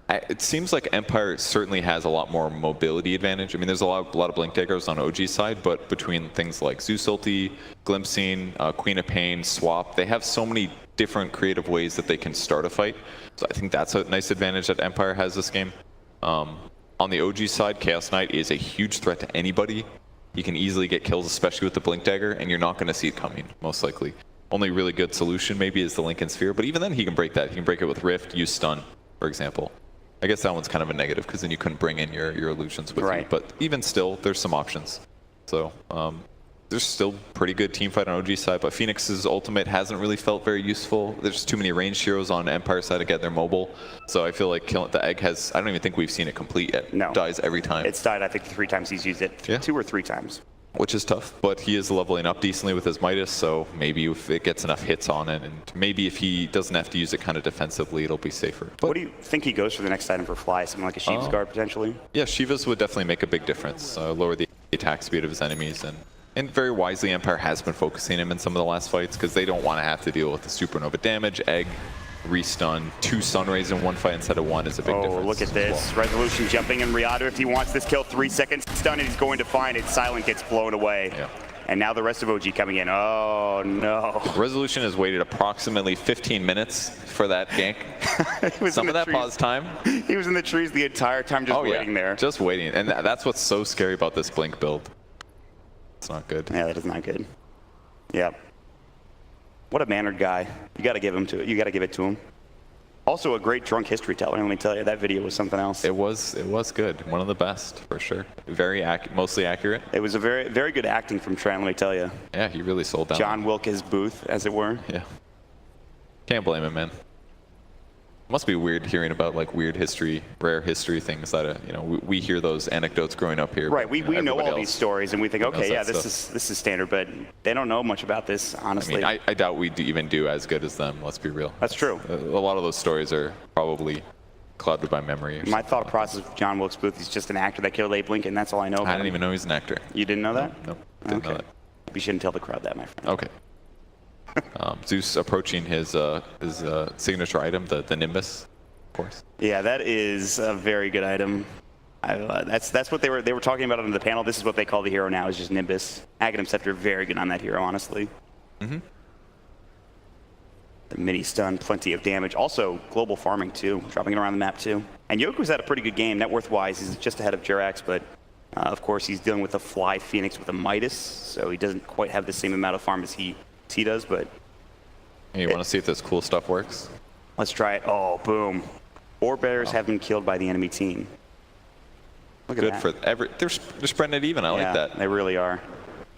It seems like Empire certainly has a lot more mobility advantage. I mean, there's a lot of Blink Daggers on OG's side, but between things like Zeus Ulti, Glimpsing, Queen of Pain, Swap, they have so many different creative ways that they can start a fight. So I think that's a nice advantage that Empire has this game. On the OG side, Chaos Knight is a huge threat to anybody. You can easily get kills, especially with the Blink Dagger, and you're not going to see it coming, most likely. Only really good solution maybe is the Lincoln Sphere, but even then he can break that. He can break it with Rift, use Stun, for example. I guess that one's kind of a negative because then you couldn't bring in your illusions with you. But even still, there's some options. So there's still pretty good team fight on OG side, but Phoenix's ultimate hasn't really felt very useful. There's too many ranged heroes on Empire side to get their mobile. So I feel like the egg has, I don't even think we've seen it complete yet. No. It dies every time. It's died, I think, 3 times he's used it. Yeah. 2 or 3 times. Which is tough, but he is leveling up decently with his Midas, so maybe if it gets enough hits on it, and maybe if he doesn't have to use it kind of defensively, it'll be safer. But what do you think he goes for the next item for Fly? Something like a Shiva's Guard, potentially? Yeah, Shiva's would definitely make a big difference. Lower the attack speed of his enemies, and very wisely, Empire has been focusing him in some of the last fights, because they don't want to have to deal with the Supernova damage, Egg, restun, 2 Sunrays in one fight instead of 1 is a big difference. Oh, look at this. Resolution jumping in Riado if he wants this kill. 3 seconds stun, and he's going to find it. Silent gets blown away. Yeah. And now the rest of OG coming in. Oh, no. Resolution has waited approximately 15 minutes for that gank. Some of that pause time. He was in the trees the entire time just waiting there. Just waiting. And that's what's so scary about this Blink build. It's not good. Yeah, that is not good. Yep. What a mannered guy. You got to give it to him. Also a great drunk history teller. Let me tell you, that video was something else. It was good. One of the best, for sure. Very mostly accurate. It was a very, very good acting from Trent, let me tell you. Yeah, he really sold down. John Wilkes Booth, as it were. Yeah. Can't blame him, man. Must be weird hearing about like weird history, rare history things that we hear those anecdotes growing up here. Right, we know all these stories and we think, okay, yeah, this is standard, but they don't know much about this, honestly. I mean, I doubt we even do as good as them. Let's be real. That's true. A lot of those stories are probably clouded by memory. My thought process with John Wilkes Booth, he's just an actor that killed Abe Lincoln. That's all I know about him. I didn't even know he's an actor. You didn't know that? Nope. Didn't know that. We shouldn't tell the crowd that, my friend. Okay. Zeus approaching his signature item, the Nimbus. Course. Yeah, that is a very good item. That's what they were talking about on the panel. This is what they call the hero now, is just Nimbus. Aghanim Scepter, very good on that hero, honestly. The mini stun, plenty of damage. Also, global farming too, dropping it around the map too. And Yoku's had a pretty good game. Net worth-wise, he's just ahead of Jerax, but of course he's dealing with a Fly Phoenix with a Midas, so he doesn't quite have the same amount of farm as he does, but... Hey, you want to see if this cool stuff works? Let's try it. Oh, boom. Orb bearers have been killed by the enemy team. Look at Good that. for they're spreading it even. I like that. They really are.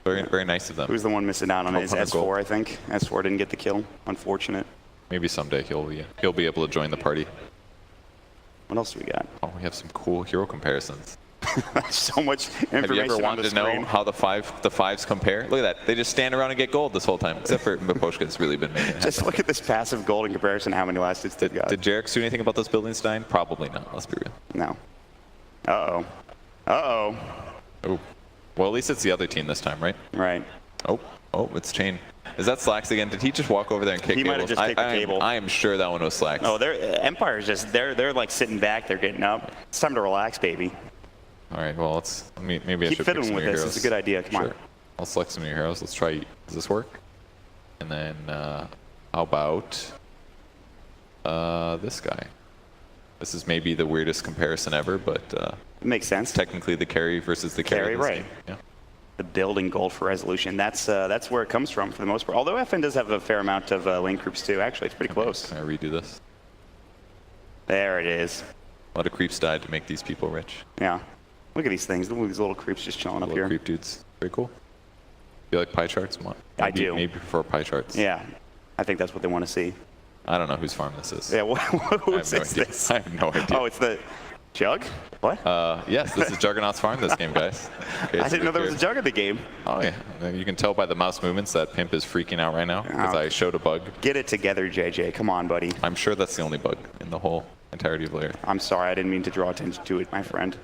Very nice of them. Who's the one missing out on it? Is 1200 S4, gold. I think. S4 didn't get the kill. Unfortunate. Maybe someday he'll be able to join the party. What else do we got? Oh, we have some cool hero comparisons. So much information Have you ever on wanted the to know screen. how the fives compare? Look at that. They just stand around and get gold this whole time. Except for Miposhka's really been making it Just happen. look at this passive gold in comparison to how many last hits they've got. Did Jerax do anything about those buildings dying? Probably not. Let's be real. No. Uh-oh. Uh-oh. Oh. Well, at least it's the other team this time, right? Right. Oh, it's Chain. Is that Slacks again? Did he just walk over there and kick He might have cables? just kicked the cable. I am sure that one was Slacks. Oh, Empire's just, they're like sitting back, they're getting up. It's time to relax, baby. All right, well, maybe I Keep should pick fiddling some with new this. heroes. It's a good idea. Come Sure. on. I'll select some new heroes. Let's try. Does this work? And then how about this guy? This is maybe the weirdest comparison ever, but It makes sense. technically the carry versus the carry. Carry, in this right. game. Yeah. The building gold for resolution. That's where it comes from for the most part. Although FN does have a fair amount of lane groups too. Actually, it's pretty close. Can I redo this? There it is. A lot of creeps died to make these people rich. Yeah. Look at these things. Look at these little creeps just chilling up Little here. creep dudes. Very cool. You like pie charts? I do. Maybe prefer pie charts. Yeah. I think that's what they want to see. I don't know whose farm this is. Yeah. I Who's have no idea. this? I have no idea. Oh, it's the Jug? What? Yes, this is Juggernaut's farm this game, guys. Okay, I so didn't know there was a here- Jug in the game. Oh yeah, you can tell by the mouse movements that Pimp is freaking out right now because Oh. I showed a bug. Get it together, JJ. Come on, buddy. I'm sure that's the only bug in the whole entirety of Lair. I'm sorry. I didn't mean to draw attention to it, my friend.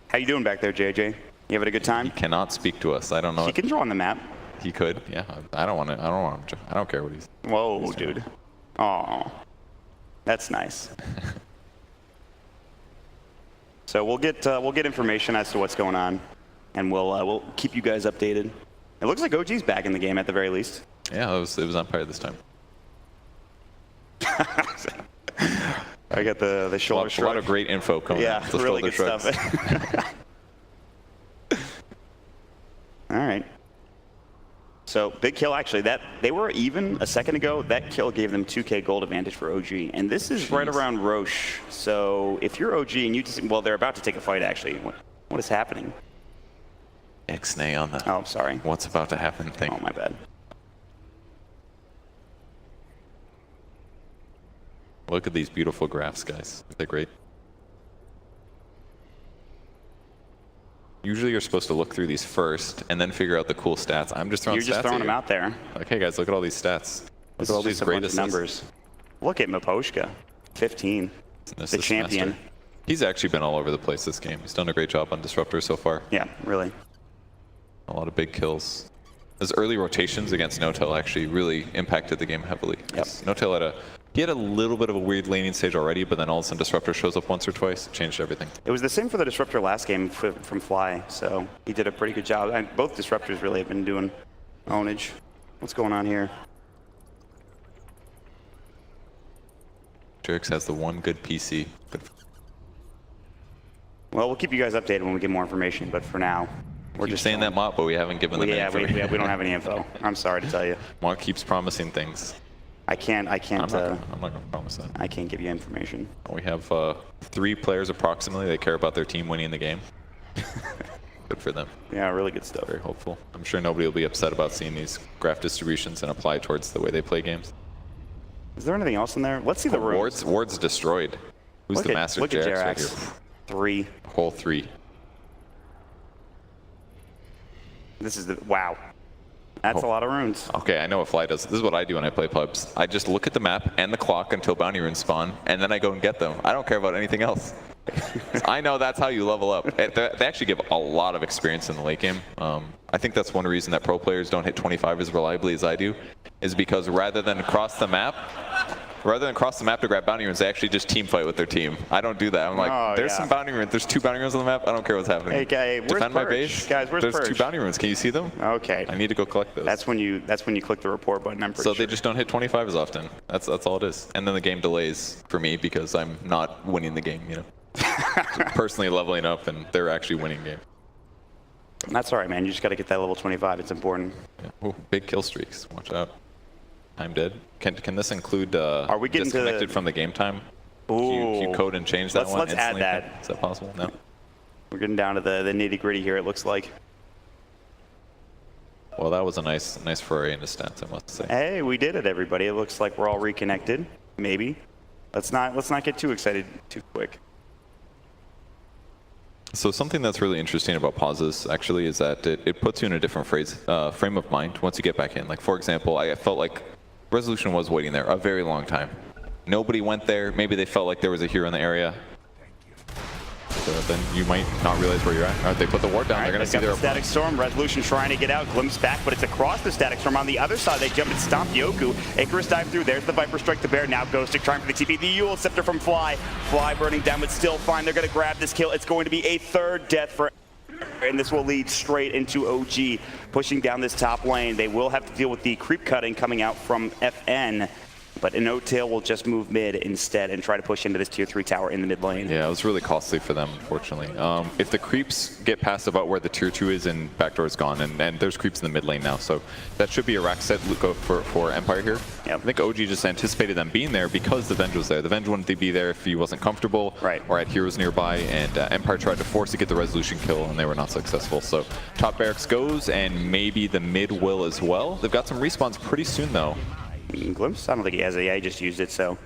How you doing back there, JJ? You having a good He time? cannot speak to us. I don't know. He can draw on the map. He could. Yeah. I don't want to. I don't want him to. I don't care what he's. Whoa, dude. Oh, that's nice. So we'll get information as to what's going on, and we'll keep you guys updated. It looks like OG's back in the game at the very least. Yeah, it was Empire this time. I got the shoulder A shrug. lot of great info coming. Yeah, in. really good Shoulder stuff. shrugs. All right. So big kill actually. That they were even a second ago. That kill gave them 2K gold advantage for OG, and this is right Jeez. around Roche. So if you're OG and you just they're about to take a fight actually. What is happening? Ixnay on the. Oh, sorry. What's about to happen thing. Oh, my bad. Look at these beautiful graphs, guys. They're great. Usually you're supposed to look through these first and then figure out the cool stats. I'm just throwing You're just stats throwing at them you. out there. Like, hey guys, look at all these stats. Look This at all is these just a great bunch of assists. numbers. Look at Miposhka, 15. This The is champion. Master. He's actually been all over the place this game. He's done a great job on Disruptor so far. Yeah, really. A lot of big kills. His early rotations against Notel actually really impacted the game heavily. Yep. Notel had a little bit of a weird laning stage already, but then all of a sudden Disruptor shows up once or twice, changed everything. It was the same for the Disruptor last game from Fly, so he did a pretty good job. And both Disruptors really have been doing ownage. What's going on here? Jerax has the one good PC. But Well, we'll keep you guys updated when we get more information, but for now, we're keep just saying that, Mott, but we haven't given them Yeah, any we information. don't have any info. I'm sorry to tell you. Mott keeps promising things. I can't I'm not gonna promise that. I can't give you information. We have 3 players approximately that care about their team winning the game. Good for them. Yeah, really good stuff. Very hopeful. I'm sure nobody will be upset about seeing these graph distributions and apply towards the way they play games. Is there anything else in there? Let's see the runes. Ward's destroyed. Who's Look the at- master? look at Jerax right Jerax. here. 3. Whole 3. This is the wow. That's a lot of runes. Okay, I know what Fly does. This is what I do when I play pubs. I just look at the map and the clock until bounty runes spawn, and then I go and get them. I don't care about anything else. I know that's how you level up. They actually give a lot of experience in the late game. I think that's one reason that pro players don't hit 25 as reliably as I do, is because rather than across the map, rather than cross the map to grab bounty runes, they actually just team fight with their team. I don't do that. I'm like, there's some bounty runes. There's 2 bounty runes on the map. I don't care what's happening. Hey, guy, where's Defend my Purge? base. Guys, where's There's Purge? 2 bounty runes. Can you see them? Okay. I need to go collect those. That's when you click the report button. I'm pretty So sure. they just don't hit 25 as often. That's all it is. And then the game delays for me because I'm not winning the game, you know. Personally leveling up and they're actually winning game. That's all right, man. You just got to get that level 25. It's important. Yeah. Ooh, big kill streaks. Watch out. I'm dead. Can this include Are we getting disconnected from the game time? Ooh. Can you code and change that one Let's add instantly? that. Is that possible? No. We're getting down to the nitty-gritty here, it looks like. Well, that was a nice foray into stats, I must say. Hey, we did it, everybody. It looks like we're all reconnected. Maybe. Let's not get too excited too quick. So something that's really interesting about pauses actually is that it puts you in a different frame of mind once you get back in. Like, for example, I felt like Resolution was waiting there a very long time. Nobody went there. Maybe they felt like there was a hero in the area. So then you might not realize where you're at. All right, they put the ward down. They're going to see their Static Storm. Resolution trying to get out. Glimpse back, but it's across the Static Storm. On the other side, they jump and stomp Yoku. Icarus dive through. There's the Viper Strike. The Bear now goes to trying for the TP. The Eul Scepter from Fly. Fly burning down, but still fine. They're going to grab this kill. It's going to be a 3rd death for... And this will lead straight into OG pushing down this top lane. They will have to deal with the creep cutting coming out from FN. But N0tail will just move mid instead and try to push into this tier 3 tower in the mid lane. Yeah, it was really costly for them, unfortunately. If the creeps get past about where the tier 2 is and backdoor is gone, and there's creeps in the mid lane now, so that should be a rack set for Empire here. Yep. I think OG just anticipated them being there because the Venge was there. The Venge wouldn't be there if he wasn't comfortable or had heroes nearby, and Empire tried to force to get the resolution kill, and they were not successful. So top barracks goes, and maybe the mid will as well. They've got some respawns pretty soon, though. Glimpse? I don't think he has it. Yeah, he just used it, so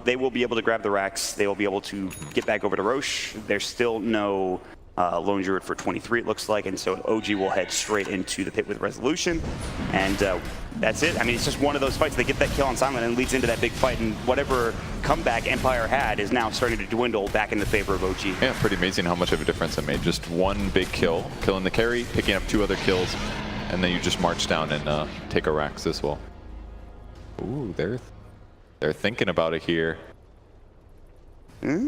they will be able to grab the racks. They will be able to get back over to Roche. There's still no Lone Druid for 23, it looks like, and so OG will head straight into the pit with Resolution, and that's it. I mean, it's just one of those fights. They get that kill on Silent and it leads into that big fight, and whatever comeback Empire had is now starting to dwindle back in the favor of OG. Yeah, pretty amazing how much of a difference it made. Just one big kill, killing the carry, picking up 2 other kills, and then you just march down and take a racks as well. Ooh, they're thinking about it here. They're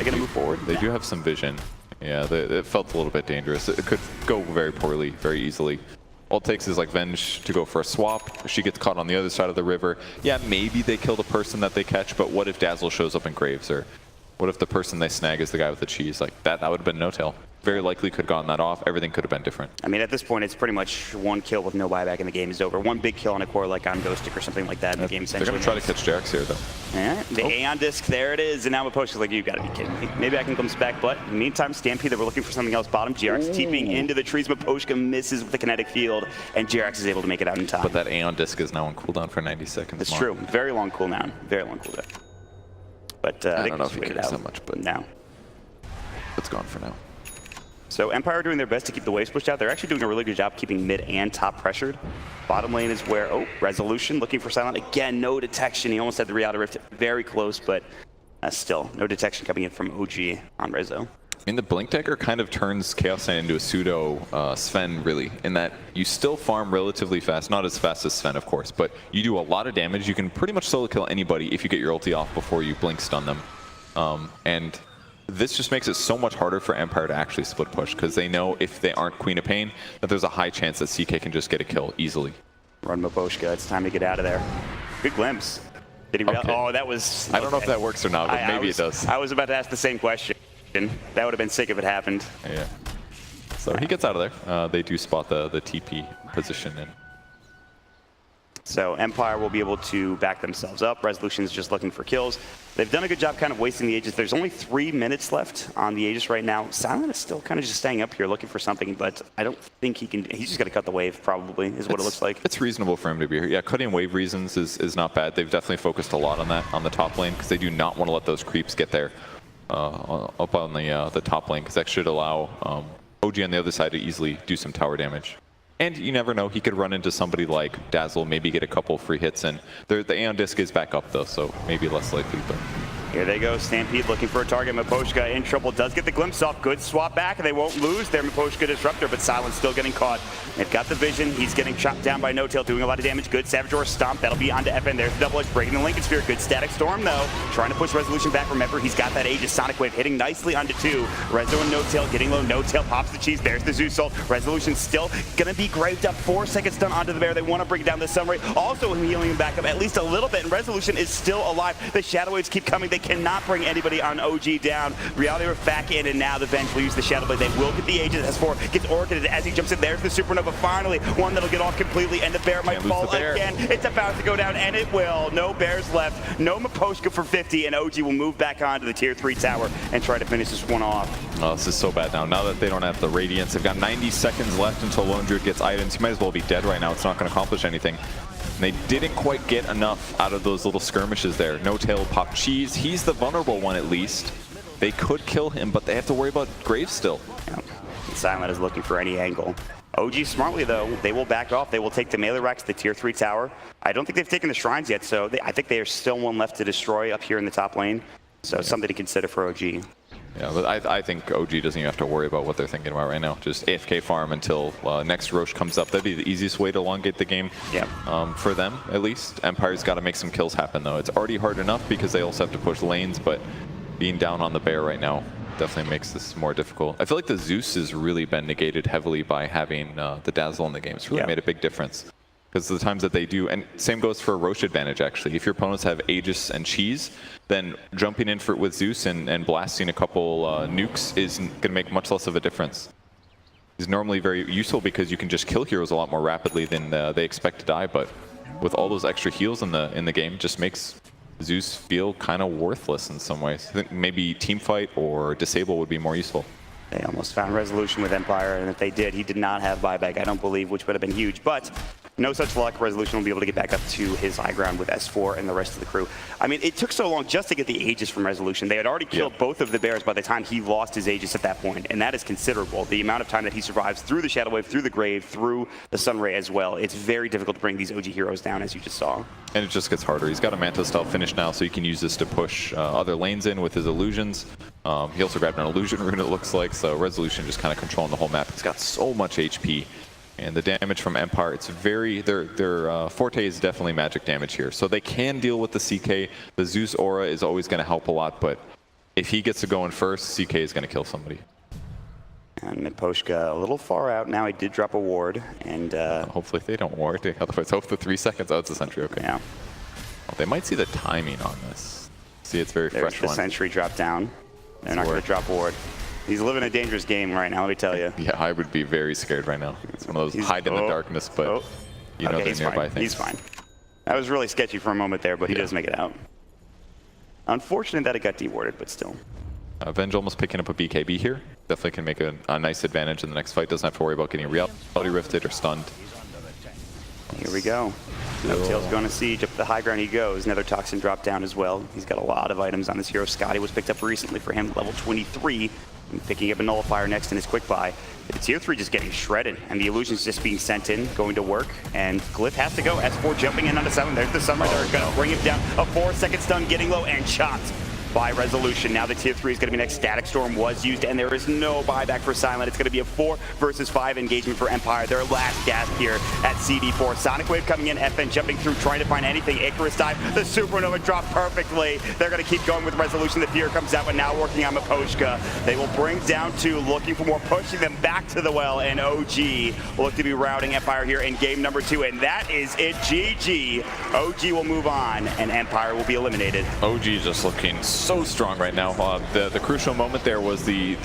gonna move forward. They do have some vision. Yeah, it felt a little bit dangerous. It could go very poorly, very easily. All it takes is like Venge to go for a swap. She gets caught on the other side of the river. Yeah, maybe they kill the person that they catch, but what if Dazzle shows up in Graves, or what if the person they snag is the guy with the cheese? Like that would have been no-tail. Very likely could have gotten that off. Everything could have been different. I mean, at this point, it's pretty much 1 kill with no buyback and the game is over. 1 big kill on a core like on Ghostic or something like that, and the game They're essentially going to try to catch Jax here, though. Yeah, the Aeon Disc, there it is, and now Maposh is like, you gotta be kidding me. Maybe I can glimpse back, but in the meantime, Stampede, they were looking for something else. Bottom, JRX TPing into the trees. Maposhka misses with the kinetic field, and JRX is able to make it out in time. But that Aeon Disc is now on cooldown for 90 seconds. It's true. Very long cooldown. Very long cooldown. But I don't know if he cares that much, but now it's gone for now. So Empire are doing their best to keep the waves pushed out. They're actually doing a really good job keeping mid and top pressured. Bottom lane is where, Resolution looking for Silent. Again, no detection. He almost had the Reality Rift very close, but still, no detection coming in from OG on Rezo. I mean, the Blink Dagger kind of turns Chaos Knight into a pseudo Sven, really, in that you still farm relatively fast. Not as fast as Sven, of course, but you do a lot of damage. You can pretty much solo kill anybody if you get your ulti off before you Blink stun them. And this just makes it so much harder for Empire to actually split push, because they know if they aren't Queen of Pain, that there's a high chance that CK can just get a kill easily. Run Maposhka, it's time to get out of there. Good glimpse. Did he Oh, that was... I don't know if that works or not, but maybe it does. I was about to ask the same question. That would have been sick if it happened. Yeah. So he gets out of there. They do spot the TP position in. So Empire will be able to back themselves up. Resolution's just looking for kills. They've done a good job kind of wasting the Aegis. There's only 3 minutes left on the Aegis right now. Silent is still kind of just staying up here looking for something, but I don't think he can. He's just got to cut the wave, probably, is what it looks like. It's reasonable for him to be here. Yeah, cutting wave reasons is not bad. They've definitely focused a lot on that on the top lane, because they do not want to let those creeps get there up on the top lane, because that should allow OG on the other side to easily do some tower damage. And you never know, he could run into somebody like Dazzle, maybe get a couple free hits, and the Aeon Disc is back up though, so maybe less likely. But Here they go, Stampede looking for a target. Miposhka in trouble, does get the glimpse off. Good swap back, and they won't lose their Miposhka Disruptor, but Silence still getting caught. They've got the vision. He's getting chopped down by No-Tail, doing a lot of damage. Good Savage Roar Stomp. That'll be onto FN. There's the double edge, breaking the Lincoln Sphere. Good Static Storm, though. Trying to push Resolution back. Remember, he's got that Aegis Sonic Wave hitting nicely onto 2. Rezo and No-Tail getting low. No-Tail pops the cheese. There's the Zeus ult. Resolution still going to be graved up. 4 seconds stun onto the bear. They want to bring down the Sunray. Also healing him back up at least a little bit, and Resolution is still alive. The Shadow Waves keep coming. They cannot bring anybody on OG down. Reality Rift back in, and now the Venge will use the Shadow Blade. They will get the Aegis. S4 gets orchided as he jumps in. There's the Supernova. Finally, one that'll get off completely, and the bear might fall again. It's about to go down, and it will. No bears left. No Miposhka for 50, and OG will move back onto the tier 3 tower and try to finish this one off. Oh, this is so bad now. Now that they don't have the Radiance, they've got 90 seconds left until Lone Druid gets items. He might as well be dead right now. It's not going to accomplish anything. And they didn't quite get enough out of those little skirmishes there. No-Tail pop cheese. He's the vulnerable one at least. They could kill him, but they have to worry about Graves still. Yeah. Silent is looking for any angle. OG smartly, though, they will back off. They will take the melee racks to the tier 3 tower. I don't think they've taken the shrines yet, so I think there's still one left to destroy up here in the top lane. So something to consider for OG. Yeah, but I think OG doesn't even have to worry about what they're thinking about right now. Just AFK farm until next Roche comes up. That'd be the easiest way to elongate the game. Yeah. For them, at least. Empire's got to make some kills happen, though. It's already hard enough because they also have to push lanes, but being down on the bear right now definitely makes this more difficult. I feel like the Zeus has really been negated heavily by having the Dazzle in the game. It's really made a big difference. Because the times that they do, and same goes for Roche advantage actually. If your opponents have Aegis and Cheese, then jumping in with Zeus and blasting a couple nukes is going to make much less of a difference. He's normally very useful because you can just kill heroes a lot more rapidly than they expect to die, but with all those extra heals in the game, it just makes Zeus feel kind of worthless in some ways. I think maybe Teamfight or Disable would be more useful. They almost found Resolution with Empire, and if they did, he did not have buyback, I don't believe, which would have been huge. But no such luck. Resolution will be able to get back up to his high ground with S4 and the rest of the crew. I mean, it took so long just to get the Aegis from Resolution. They had already killed both of the bears by the time he lost his Aegis at that point, and that is considerable. The amount of time that he survives through the Shadow Wave, through the Grave, through the Sunray as well. It's very difficult to bring these OG heroes down, as you just saw. And it just gets harder. He's got a Manta style finish now, so he can use this to push other lanes in with his illusions. He also grabbed an illusion rune, it looks like, so Resolution just kind of controlling the whole map. He's got so much HP. And the damage from Empire, it's very, their forte is definitely magic damage here. So they can deal with the CK. The Zeus aura is always going to help a lot, but if he gets to go in first, CK is going to kill somebody. And Miposhka a little far out now. He did drop a ward, and hopefully they don't ward. Otherwise, hope the 3 seconds. Oh, it's a sentry. Okay. Yeah. Well, they might see the timing on this. See, it's very There's fresh the one. sentry drop down. They're not going to drop a ward. He's living a dangerous game right now, let me tell you. Yeah, I would be very scared right now. It's one of those hide in the darkness, but you know they're nearby things. He's fine. That was really sketchy for a moment there, but he does make it out. Unfortunate that it got dewarded, but still. Venge almost picking up a BKB here. Definitely can make a nice advantage in the next fight. Doesn't have to worry about getting reality rifted or stunned. Here we go. No-Tail's going to siege. Up the high ground he goes. Another Toxin drop down as well. He's got a lot of items on this hero. Scotty was picked up recently for him, level 23. And picking up a Nullifier next in his quick buy. The tier 3 just getting shredded, and the illusion's just being sent in, going to work, and Glyph has to go. S4 jumping in onto 7. There's the Sunrise. They're going to bring him down. A 4-second stun, getting low and chopped by Resolution. Now the tier 3 is going to be next. Static Storm was used, and there is no buyback for Silent. It's going to be a 4 versus 5 engagement for Empire. Their last gasp here at CD4. Sonic Wave coming in, FN jumping through, trying to find anything. Icarus dive, the Supernova dropped perfectly. They're going to keep going with Resolution. The Fear comes out, but now working on Miposhka. They will bring down 2, looking for more, pushing them back to the well, and OG will look to be routing Empire here in game number 2, and that is it. GG. OG will move on, and Empire will be eliminated. OG just looking so strong right now. The crucial moment there was the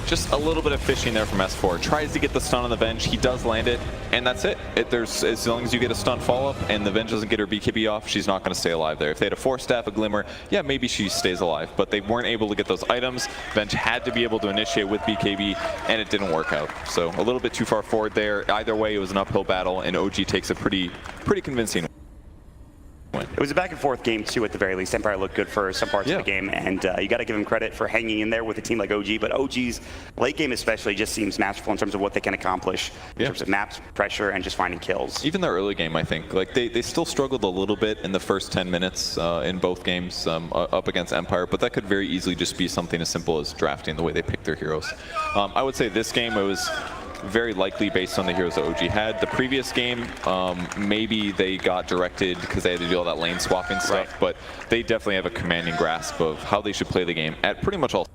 just a little bit of fishing there from S4. Tries to get the stun on the Venge. He does land it, and that's it. There's as long as you get a stun follow-up and the Venge doesn't get her BKB off, she's not going to stay alive there. If they had a Force Staff, a Glimmer, yeah, maybe she stays alive, but they weren't able to get those items. Venge had to be able to initiate with BKB, and it didn't work out. So a little bit too far forward there. Either way, it was an uphill battle, and OG takes a pretty convincing. win. It was a back and forth game too, at the very least. Empire looked good for some parts of the game, and you got to give them credit for hanging in there with a team like OG. But OG's late game especially just seems masterful in terms of what they can accomplish in terms of maps, pressure, and just finding kills. Even their early game, I think, like they still struggled a little bit in the first 10 minutes in both games up against Empire, but that could very easily just be something as simple as drafting the way they pick their heroes. I would say this game, it was very likely based on the heroes that OG had. The previous game, maybe they got directed because they had to do all that lane swapping stuff, but they definitely have a commanding grasp of how they should play the game at pretty much all